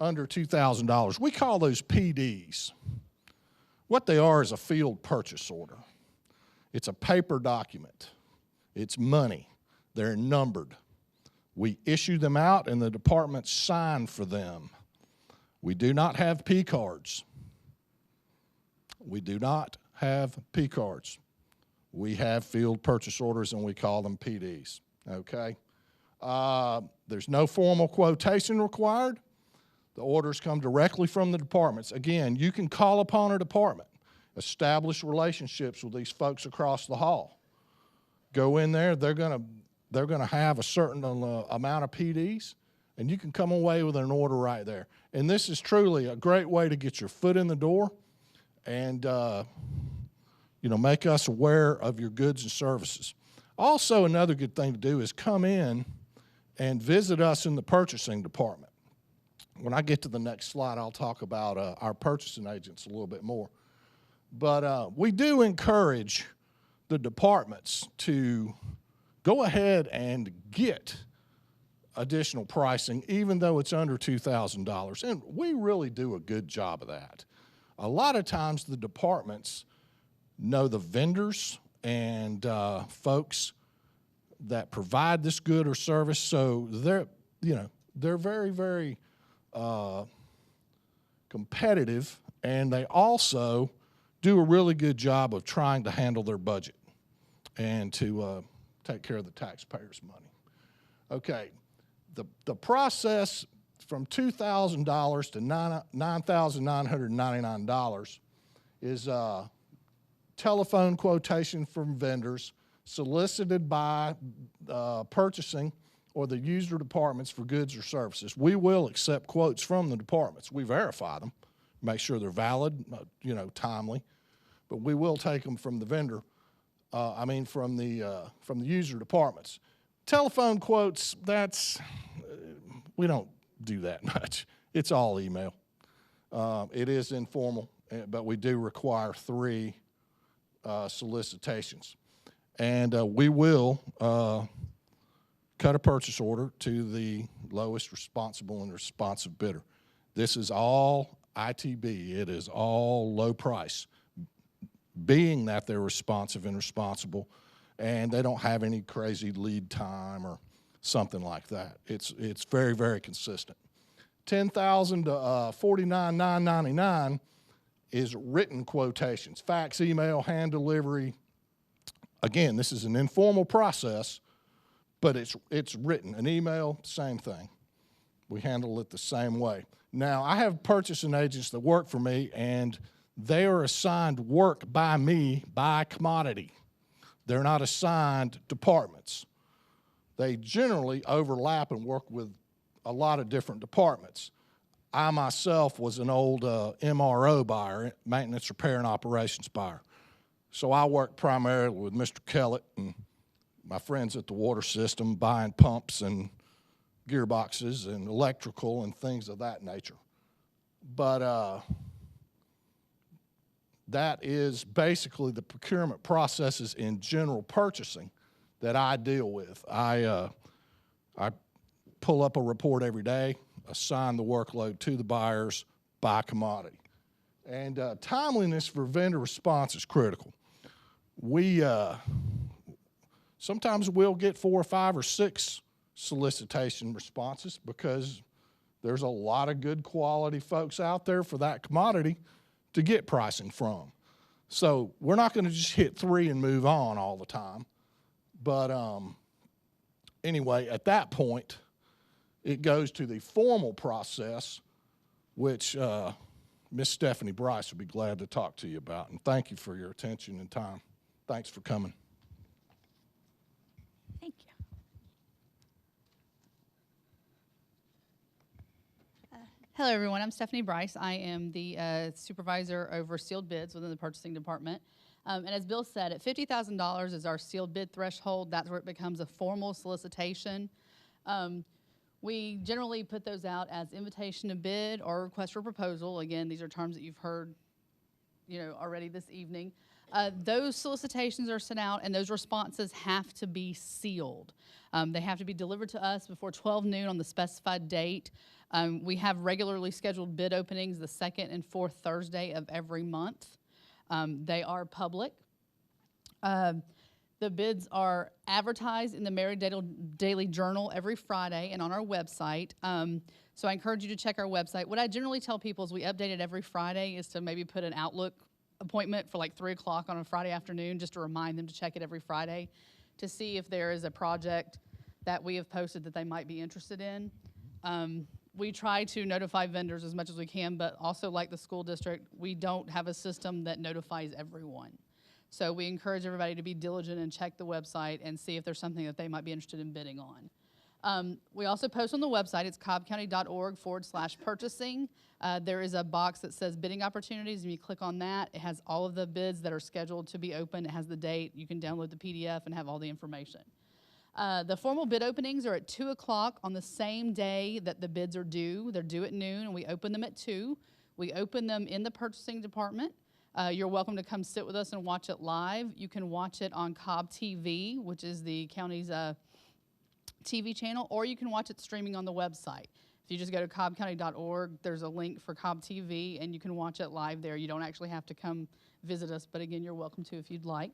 under $2,000, we call those PDs. What they are is a field purchase order. It's a paper document. It's money. They're numbered. We issue them out and the departments sign for them. We do not have P cards. We do not have P cards. We have field purchase orders and we call them PDs, okay? There's no formal quotation required. The orders come directly from the departments. Again, you can call upon a department, establish relationships with these folks across the hall. Go in there, they're gonna have a certain amount of PDs, and you can come away with an order right there. And this is truly a great way to get your foot in the door and make us aware of your goods and services. Also, another good thing to do is come in and visit us in the purchasing department. When I get to the next slide, I'll talk about our purchasing agents a little bit more. But we do encourage the departments to go ahead and get additional pricing, even though it's under $2,000. And we really do a good job of that. A lot of times the departments know the vendors and folks that provide this good or service, so they're very, very competitive, and they also do a really good job of trying to handle their budget and to take care of the taxpayers' money. Okay, The process from $2,000 to $9,999 is telephone quotation from vendors solicited by purchasing or the user departments for goods or services. We will accept quotes from the departments. We verify them, make sure they're valid, timely, but we will take them from the vendor, from the user departments. Telephone quotes, we don't do that much. It's all email. It is informal, but we do require 3 solicitations. And we will cut a purchase order to the lowest responsible and responsive bidder. This is all ITB. It is all low price, being that they're responsive and responsible, and they don't have any crazy lead time or something like that. It's very, very consistent. $10,000 to $49,999 is written quotations, fax, email, hand delivery. Again, this is an informal process, but it's written. An email, same thing. We handle it the same way. Now, I have purchasing agents that work for me, and they are assigned work by me by commodity. They're not assigned departments. They generally overlap and work with a lot of different departments. I myself was an old MRO buyer, maintenance, repair, and operations buyer. So I worked primarily with Mr. Kellett and my friends at the water system buying pumps and gearboxes and electrical and things of that nature. But that is basically the procurement processes in general purchasing that I deal with. I pull up a report every day, assign the workload to the buyers by commodity. And timeliness for vendor response is critical. We sometimes we'll get 4 or 5 or 6 solicitation responses because there's a lot of good quality folks out there for that commodity to get pricing from. So we're not going to just hit 3 and move on all the time. But anyway, at that point, it goes to the formal process, which Miss Stephanie Bryce would be glad to talk to you about. And thank you for your attention and time. Thanks for coming. Thank you. Hello, everyone. I'm Stephanie Bryce. I am the supervisor over sealed bids within the purchasing department. And as Bill said, at $50,000 is our sealed bid threshold. That's where it becomes a formal solicitation. We generally put those out as invitation to bid or request for proposal. Again, these are terms that you've heard, already this evening. Those solicitations are sent out, and those responses have to be sealed. They have to be delivered to us before 12 noon on the specified date. We have regularly scheduled bid openings the 2nd and 4th Thursday of every month. They are public. The bids are advertised in the Mary Daily Journal every Friday and on our website. So I encourage you to check our website. What I generally tell people is we update it every Friday is to maybe put an Outlook appointment for like 3 o'clock on a Friday afternoon just to remind them to check it every Friday to see if there is a project that we have posted that they might be interested in. We try to notify vendors as much as we can, but also like the school district, we don't have a system that notifies everyone. So we encourage everybody to be diligent and check the website and see if there's something that they might be interested in bidding on. We also post on the website, it's cobbcounty.org/purchasing. There is a box that says bidding opportunities, and you click on that. It has all of the bids that are scheduled to be open. It has the date. You can download the PDF and have all the information. The formal bid openings are at 2 o'clock on the same day that the bids are due. They're due at noon, and we open them at 2. We open them in the purchasing department. You're welcome to come sit with us and watch it live. You can watch it on Cobb TV, which is the county's TV channel, or you can watch it streaming on the website. If you just go to cobbcounty.org, there's a link for Cobb TV, and you can watch it live there. You don't actually have to come visit us, but again, you're welcome to if you'd like.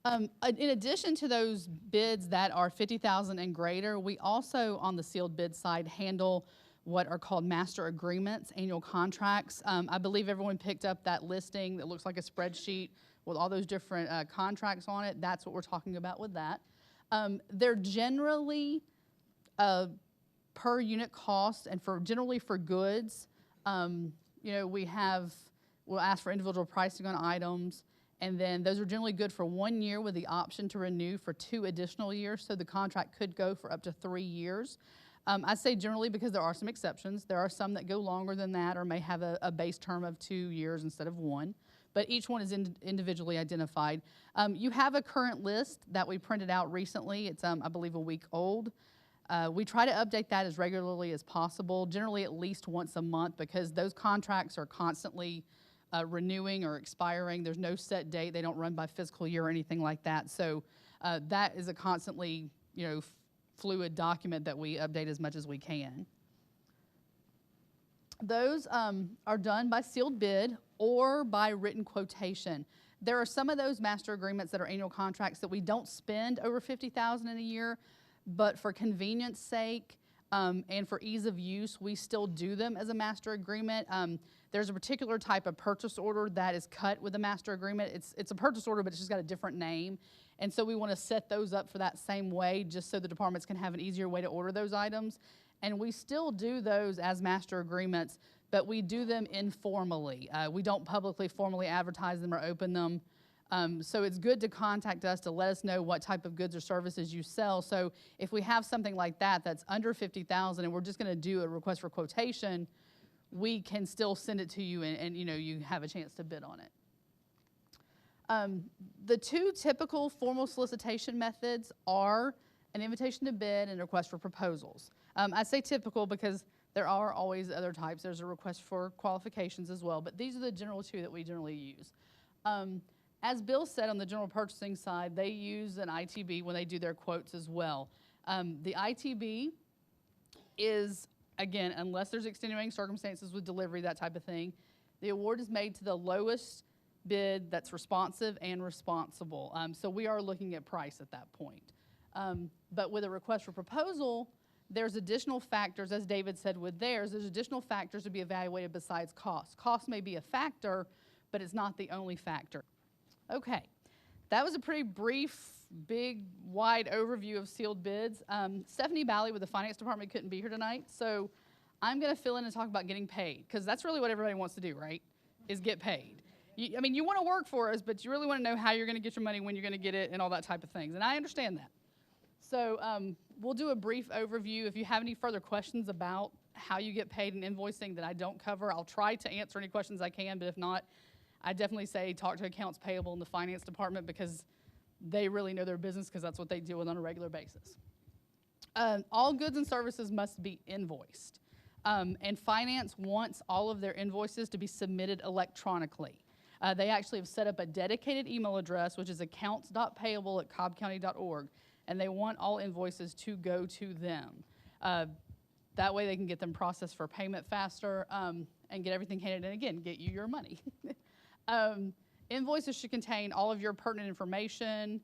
In addition to those bids that are $50,000 and greater, we also, on the sealed bid side, handle what are called master agreements, annual contracts. I believe everyone picked up that listing that looks like a spreadsheet with all those different contracts on it. That's what we're talking about with that. They're generally per unit cost, and generally for goods, we'll ask for individual pricing on items, and then those are generally good for 1 year with the option to renew for 2 additional years, so the contract could go for up to 3 years. I say generally because there are some exceptions. There are some that go longer than that or may have a base term of 2 years instead of 1, but each one is individually identified. You have a current list that we printed out recently. It's, I believe, a week old. We try to update that as regularly as possible, generally at least once a month, because those contracts are constantly renewing or expiring. There's no set date. They don't run by fiscal year or anything like that. So that is a constantly, fluid document that we update as much as we can. Those are done by sealed bid or by written quotation. There are some of those master agreements that are annual contracts that we don't spend over $50,000 in a year, but for convenience sake and for ease of use, we still do them as a master agreement. There's a particular type of purchase order that is cut with a master agreement. It's a purchase order, but it's just got a different name. And so we want to set those up for that same way, just so the departments can have an easier way to order those items. And we still do those as master agreements, but we do them informally. We don't publicly formally advertise them or open them. So it's good to contact us to let us know what type of goods or services you sell. So if we have something like that that's under $50,000 and we're just going to do a request for quotation, we can still send it to you and you have a chance to bid on it. The 2 typical formal solicitation methods are an invitation to bid and a request for proposals. I say typical because there are always other types. There's a request for qualifications as well, but these are the general 2 that we generally use. As Bill said, on the general purchasing side, they use an ITB when they do their quotes as well. The ITB is, again, unless there's extenuating circumstances with delivery, that type of thing, the award is made to the lowest bid that's responsive and responsible. So we are looking at price at that point. But with a request for proposal, there's additional factors, as David said with theirs, there's additional factors to be evaluated besides cost. Cost may be a factor, but it's not the only factor. Okay, that was a pretty brief, big, wide overview of sealed bids. Stephanie Bally with the Finance Department couldn't be here tonight, so I'm going to fill in and talk about getting paid, because that's really what everybody wants to do, right, is get paid. You want to work for us, but you really want to know how you're going to get your money, when you're going to get it, and all that type of things, and I understand that. So we'll do a brief overview. If you have any further questions about how you get paid and invoicing that I don't cover, I'll try to answer any questions I can, but if not, I definitely say talk to accounts payable in the finance department, because they really know their business, because that's what they deal with on a regular basis. All goods and services must be invoiced. And finance wants all of their invoices to be submitted electronically. They actually have set up a dedicated email address, which is accounts.payable@cobbcounty.org, and they want all invoices to go to them. That way they can get them processed for payment faster and get everything handed in, again, get you your money. Invoices should contain all of your pertinent information,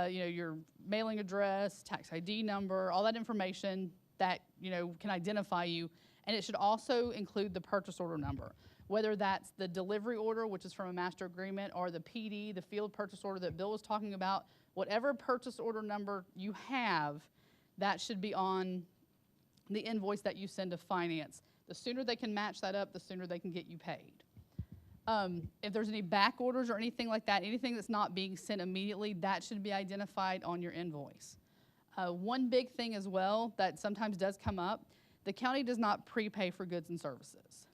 your mailing address, tax ID number, all that information that can identify you, and it should also include the purchase order number, whether that's the delivery order, which is from a master agreement, or the PD, the field purchase order that Bill was talking about. Whatever purchase order number you have, that should be on the invoice that you send to finance. The sooner they can match that up, the sooner they can get you paid. If there's any back orders or anything like that, anything that's not being sent immediately, that should be identified on your invoice. One big thing as well that sometimes does come up, the county does not prepay for goods and services.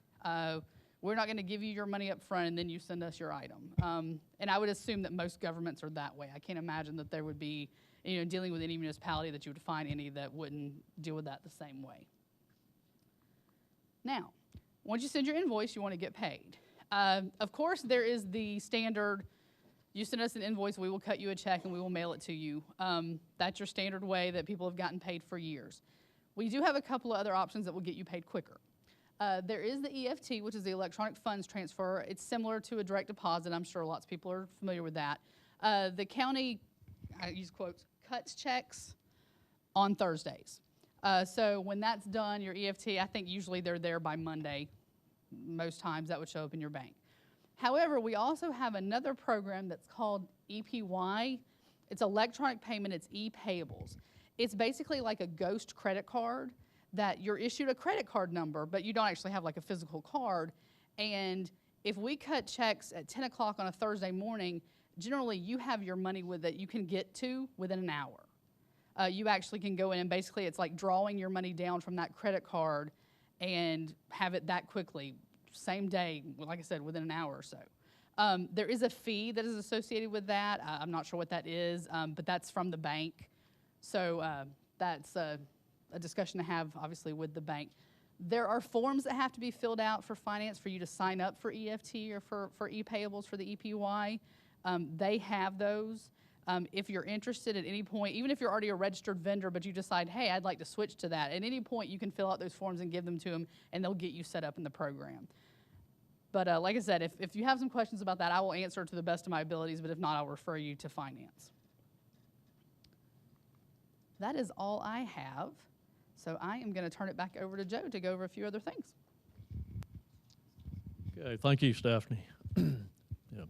We're not going to give you your money up front and then you send us your item. And I would assume that most governments are that way. I can't imagine that there would be, dealing with any municipality, that you would find any that wouldn't deal with that the same way. Now, once you send your invoice, you want to get paid. Of course, there is the standard, you send us an invoice, we will cut you a check and we will mail it to you. That's your standard way that people have gotten paid for years. We do have a couple of other options that will get you paid quicker. There is the EFT, which is the electronic funds transfer. It's similar to a direct deposit. I'm sure lots of people are familiar with that. The county, I use quotes, cuts checks on Thursdays. So when that's done, your EFT, I think usually they're there by Monday. Most times that would show up in your bank. However, we also have another program that's called EPY. It's electronic payment, it's e-payables. It's basically like a ghost credit card that you're issued a credit card number, but you don't actually have like a physical card. And if we cut checks at 10 o'clock on a Thursday morning, generally you have your money that you can get to within an hour. You actually can go in and basically it's like drawing your money down from that credit card and have it that quickly, same day, like I said, within an hour or so. There is a fee that is associated with that. I'm not sure what that is, but that's from the bank. So that's a discussion to have, obviously, with the bank. There are forms that have to be filled out for finance for you to sign up for EFT or for e-payables for the EPY. They have those. If you're interested at any point, even if you're already a registered vendor, but you decide, hey, I'd like to switch to that, at any point you can fill out those forms and give them to them, and they'll get you set up in the program. But like I said, if you have some questions about that, I will answer to the best of my abilities, but if not, I'll refer you to finance. That is all I have. So I am going to turn it back over to Joe to go over a few other things. Okay, thank you, Stephanie. Yeah.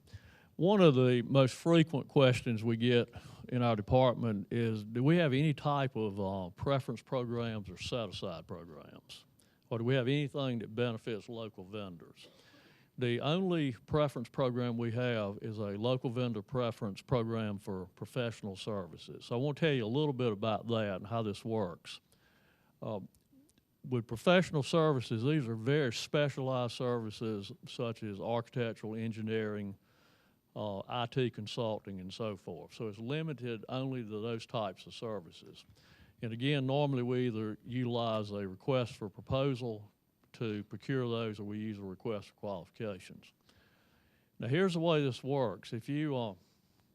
One of the most frequent questions we get in our department is, do we have any type of preference programs or set-aside programs? Or do we have anything that benefits local vendors? The only preference program we have is a local vendor preference program for professional services. So I want to tell you a little bit about that and how this works. With professional services, these are very specialized services such as architectural, engineering, IT consulting, and so forth. So it's limited only to those types of services. And again, normally we either utilize a request for proposal to procure those, or we use a request for qualifications. Now here's the way this works. If you,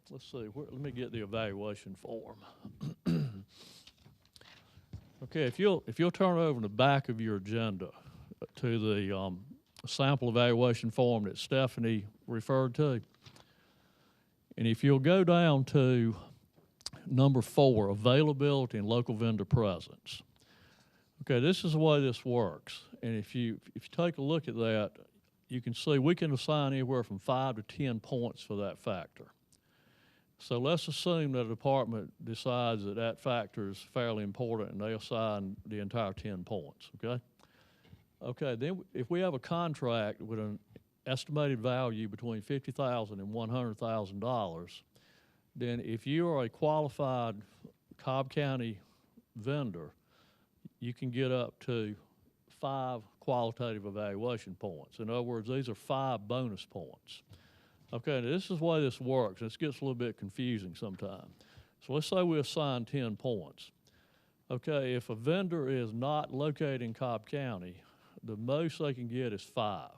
let's see, let me get the evaluation form. Okay, if you'll turn over in the back of your agenda to the sample evaluation form that Stephanie referred to, and if you'll go down to number 4, availability and local vendor presence. Okay, this is the way this works. And if you take a look at that, you can see we can assign anywhere from 5 to 10 points for that factor. So let's assume that a department decides that that factor is fairly important and they assign the entire 10 points, okay? Okay, then if we have a contract with an estimated value between $50,000 and $100,000, then if you are a qualified Cobb County vendor, you can get up to 5 qualitative evaluation points. In other words, these are 5 bonus points. Okay, this is the way this works. This gets a little bit confusing sometimes. So let's say we assign 10 points. Okay, if a vendor is not located in Cobb County, the most they can get is 5.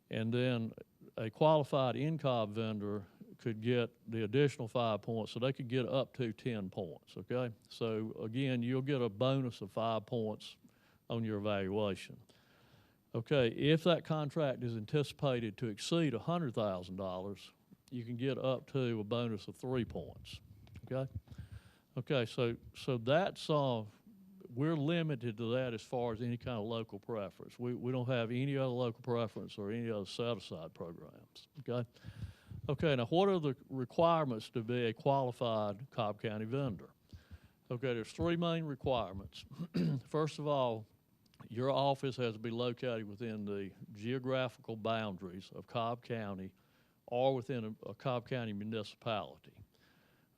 And then a qualified in-Cobb vendor could get the additional 5 points, so they could get up to 10 points, okay? So again, you'll get a bonus of 5 points on your evaluation. Okay, if that contract is anticipated to exceed $100,000, you can get up to a bonus of 3 points, okay? Okay, so that's, we're limited to that as far as any kind of local preference. We don't have any other local preference or any other set-aside programs, okay? Okay, now what are the requirements to be a qualified Cobb County vendor? Okay, there's 3 main requirements. First of all, your office has to be located within the geographical boundaries of Cobb County or within a Cobb County municipality.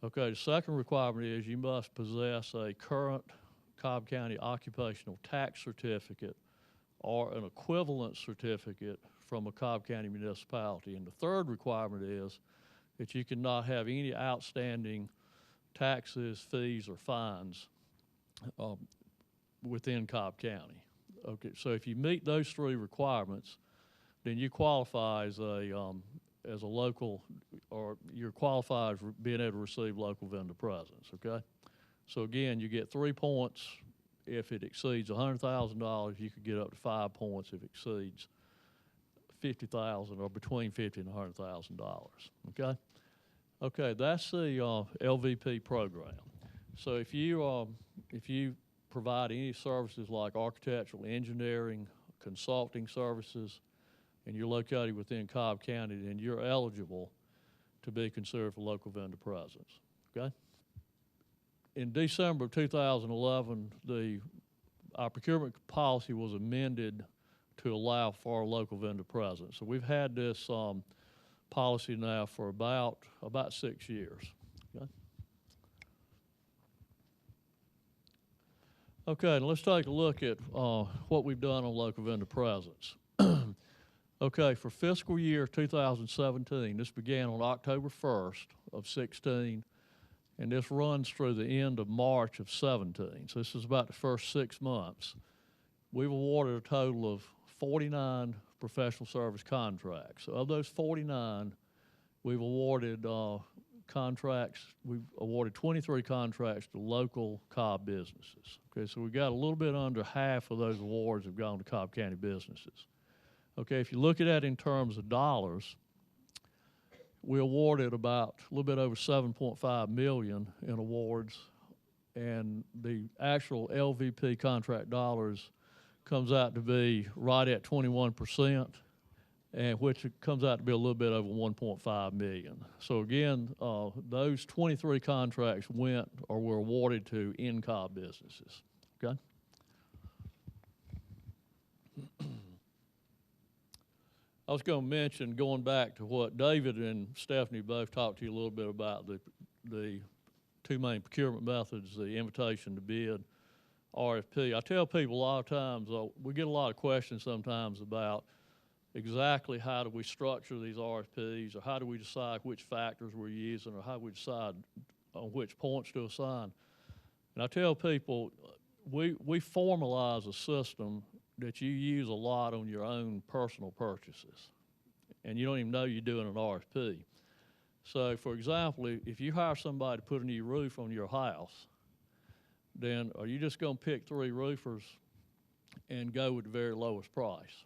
Okay, the second requirement is you must possess a current Cobb County occupational tax certificate or an equivalent certificate from a Cobb County municipality. And the third requirement is that you cannot have any outstanding taxes, fees, or fines within Cobb County. Okay, so if you meet those 3 requirements, then you qualify as a local, or you're qualified for being able to receive local vendor presence, okay? So again, you get 3 points. If it exceeds $100,000, you could get up to 5 points if it exceeds $50,000 or between $50,000 and $100,000, okay? Okay, that's the LVP program. So if you provide any services like architectural, engineering, consulting services, and you're located within Cobb County, then you're eligible to be considered for local vendor presence, okay? in December of 2011, our procurement policy was amended to allow for local vendor presence. So we've had this policy now for about 6 years. Okay, and let's take a look at what we've done on local vendor presence. Okay, for fiscal year 2017, this began on October 1st of 16, and this runs through the end of March of 17. So this is about the first 6 months. We've awarded a total of 49 professional service contracts. So of those 49, we've awarded contracts. We've awarded 23 contracts to local Cobb businesses. Okay, so we've got a little bit under half of those awards have gone to Cobb County businesses. Okay, if you look at that in terms of dollars, we awarded about a little bit over $7.5 million in awards, and the actual LVP contract dollars comes out to be right at 21%, and which comes out to be a little bit over $1.5 million. So again, those 23 contracts went or were awarded to in-Cobb businesses, okay? I was going to mention, going back to what David and Stephanie both talked to you a little bit about, the two main procurement methods, the invitation to bid, RFP. I tell people a lot of times, we get a lot of questions sometimes about exactly how do we structure these RFPs, or how do we decide which factors we're using, or how do we decide on which points to assign. And I tell people, we formalize a system that you use a lot on your own personal purchases, and you don't even know you're doing an RFP. So, for example, if you hire somebody to put a new roof on your house, then are you just going to pick 3 roofers and go with the very lowest price?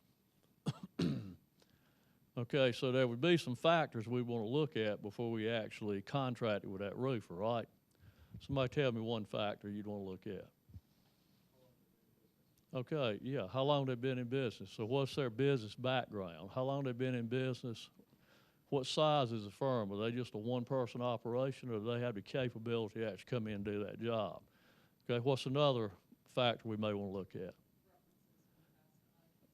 Okay, so there would be some factors we want to look at before we actually contract with that roofer, right? Somebody tell me one factor you'd want to look at. Okay, yeah, how long they've been in business. So what's their business background? How long they've been in business? What size is the firm? Are they just a one-person operation, or do they have the capability to actually come in and do that job? Okay, what's another factor we may want to look at?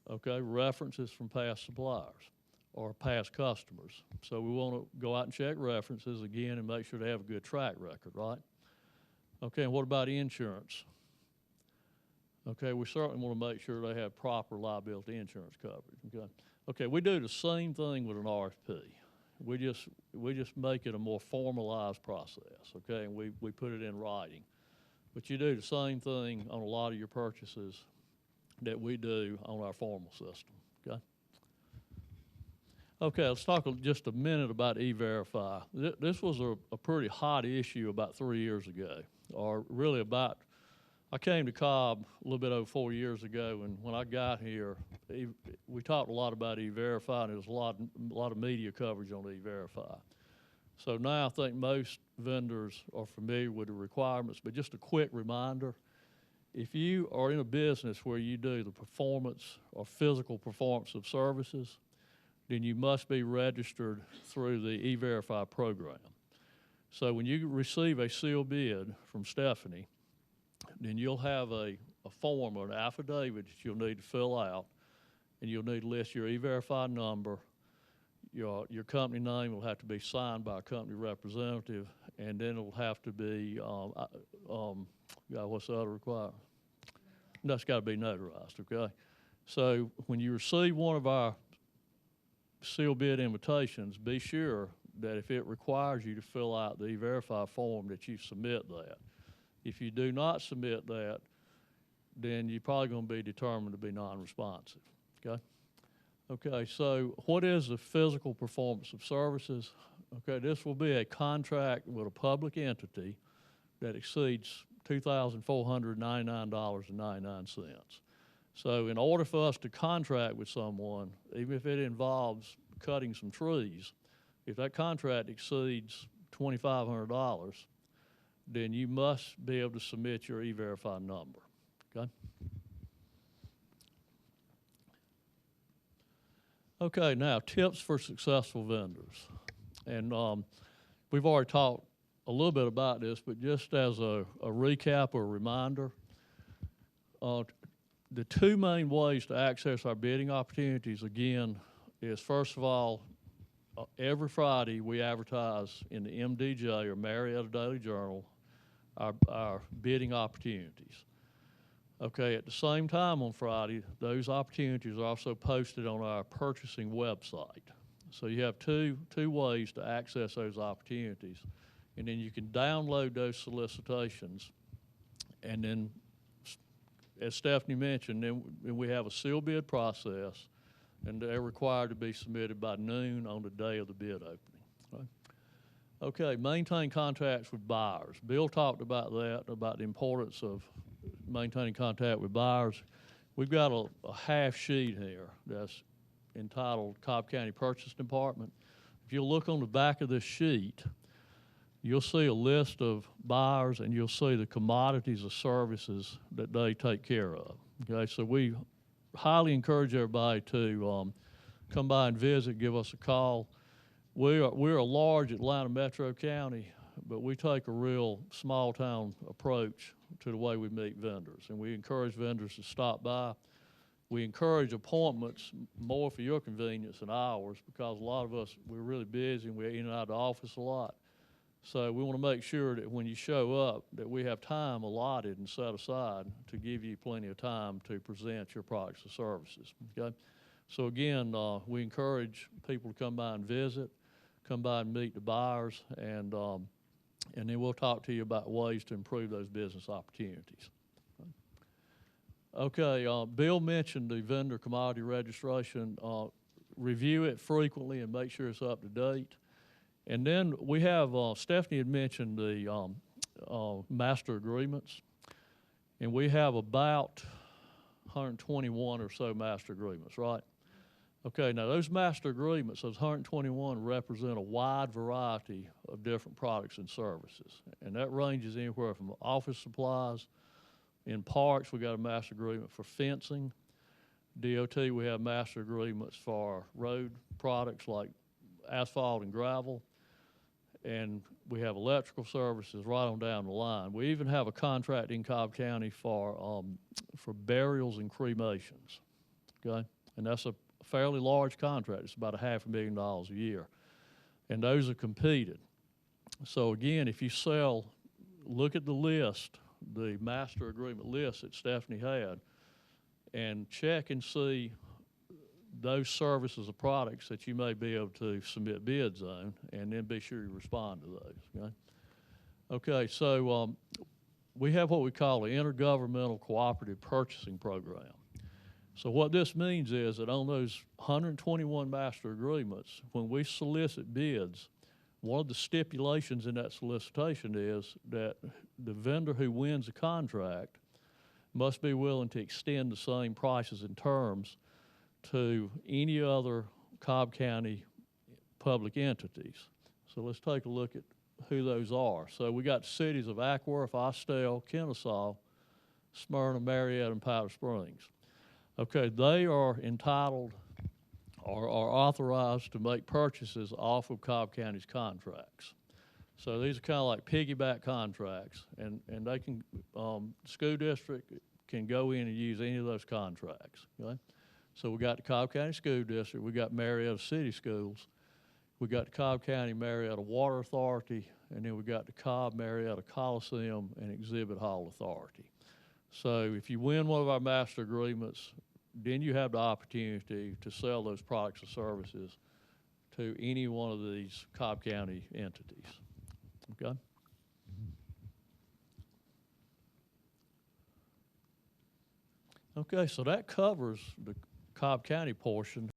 Okay, references from past suppliers or past customers. So we want to go out and check references again and make sure they have a good track record, right? Okay, and what about insurance? Okay, we certainly want to make sure they have proper liability insurance coverage. Okay, okay, we do the same thing with an RFP. We just make it a more formalized process. Okay, and we put it in writing. But you do the same thing on a lot of your purchases that we do on our formal system. Okay. Okay, let's talk just a minute about E-Verify. This was a pretty hot issue about 3 years ago, or really about. I came to Cobb a little bit over 4 years ago, and when I got here, we talked a lot about E-Verify, and there was a lot of media coverage on E-Verify. So now I think most vendors are familiar with the requirements, but just a quick reminder, if you are in a business where you do the performance or physical performance of services, then you must be registered through the E-Verify program. So when you receive a sealed bid from Stephanie, then you'll have a form or an affidavit that you'll need to fill out, and you'll need to list your E-Verify number. Your company name will have to be signed by a company representative, and then it'll have to be, what's the other requirement? That's got to be notarized, okay? So when you receive one of our sealed bid invitations, be sure that if it requires you to fill out the E-Verify form, that you submit that. If you do not submit that, then you're probably going to be determined to be non-responsive, okay? Okay, so what is the physical performance of services? Okay, this will be a contract with a public entity that exceeds $2,499.99. So in order for us to contract with someone, even if it involves cutting some trees, if that contract exceeds $2,500, then you must be able to submit your E-Verify number, okay? Okay, now tips for successful vendors. And we've already talked a little bit about this, but just as a recap or a reminder, the two main ways to access our bidding opportunities, again, is first of all, every Friday we advertise in the MDJ or Marietta Daily Journal our bidding opportunities. Okay, at the same time on Friday, those opportunities are also posted on our purchasing website. So you have two ways to access those opportunities. And then you can download those solicitations. And then, as Stephanie mentioned, then we have a sealed bid process, and they're required to be submitted by noon on the day of the bid opening. Right? Okay, maintain contacts with buyers. Bill talked about that, about the importance of maintaining contact with buyers. We've got a half sheet here that's entitled Cobb County Purchase Department. If you look on the back of this sheet, you'll see a list of buyers and you'll see the commodities or services that they take care of. Okay, so we highly encourage everybody to come by and visit, give us a call. We're a large Atlanta metro county, but we take a real small town approach to the way we meet vendors, and we encourage vendors to stop by. We encourage appointments more for your convenience than ours, because a lot of us, we're really busy and we're in and out of the office a lot. So we want to make sure that when you show up that we have time allotted and set aside to give you plenty of time to present your products or services, okay? So again, we encourage people to come by and visit, come by and meet the buyers, and then we'll talk to you about ways to improve those business opportunities. Okay, Bill mentioned the vendor commodity registration. Review it frequently and make sure it's up to date. And then we have, Stephanie had mentioned the master agreements, and we have about 121 or so master agreements, right? Okay, now those master agreements, those 121, represent a wide variety of different products and services. And that ranges anywhere from office supplies. In parks, we got a master agreement for fencing. DOT, we have master agreements for road products like asphalt and gravel. And we have electrical services right on down the line. We even have a contract in Cobb County for burials and cremations, okay? And that's a fairly large contract. It's about $500,000 a year. And those are competed. So again, if you sell, look at the list, the master agreement list that Stephanie had, and check and see those services or products that you may be able to submit bids on, and then be sure you respond to those, okay? Okay, so we have what we call an intergovernmental cooperative purchasing program. So what this means is that on those 121 master agreements, when we solicit bids, one of the stipulations in that solicitation is that the vendor who wins the contract must be willing to extend the same prices and terms to any other Cobb County public entities. So let's take a look at who those are. So we got the cities of Ackworth, Austell, Kennesaw, Smyrna, Marietta, and Powder Springs. Okay, they are entitled or are authorized to make purchases off of Cobb County's contracts. So these are kind of like piggyback contracts, and they can, school district can go in and use any of those contracts, okay? So we got the Cobb County School District, we got Marietta City Schools, we got the Cobb County Marietta Water Authority, and then we got the Cobb Marietta Coliseum and Exhibit Hall Authority. So if you win one of our master agreements, then you have the opportunity to sell those products or services to any one of these Cobb County entities, okay? Okay, so that covers the Cobb County portion.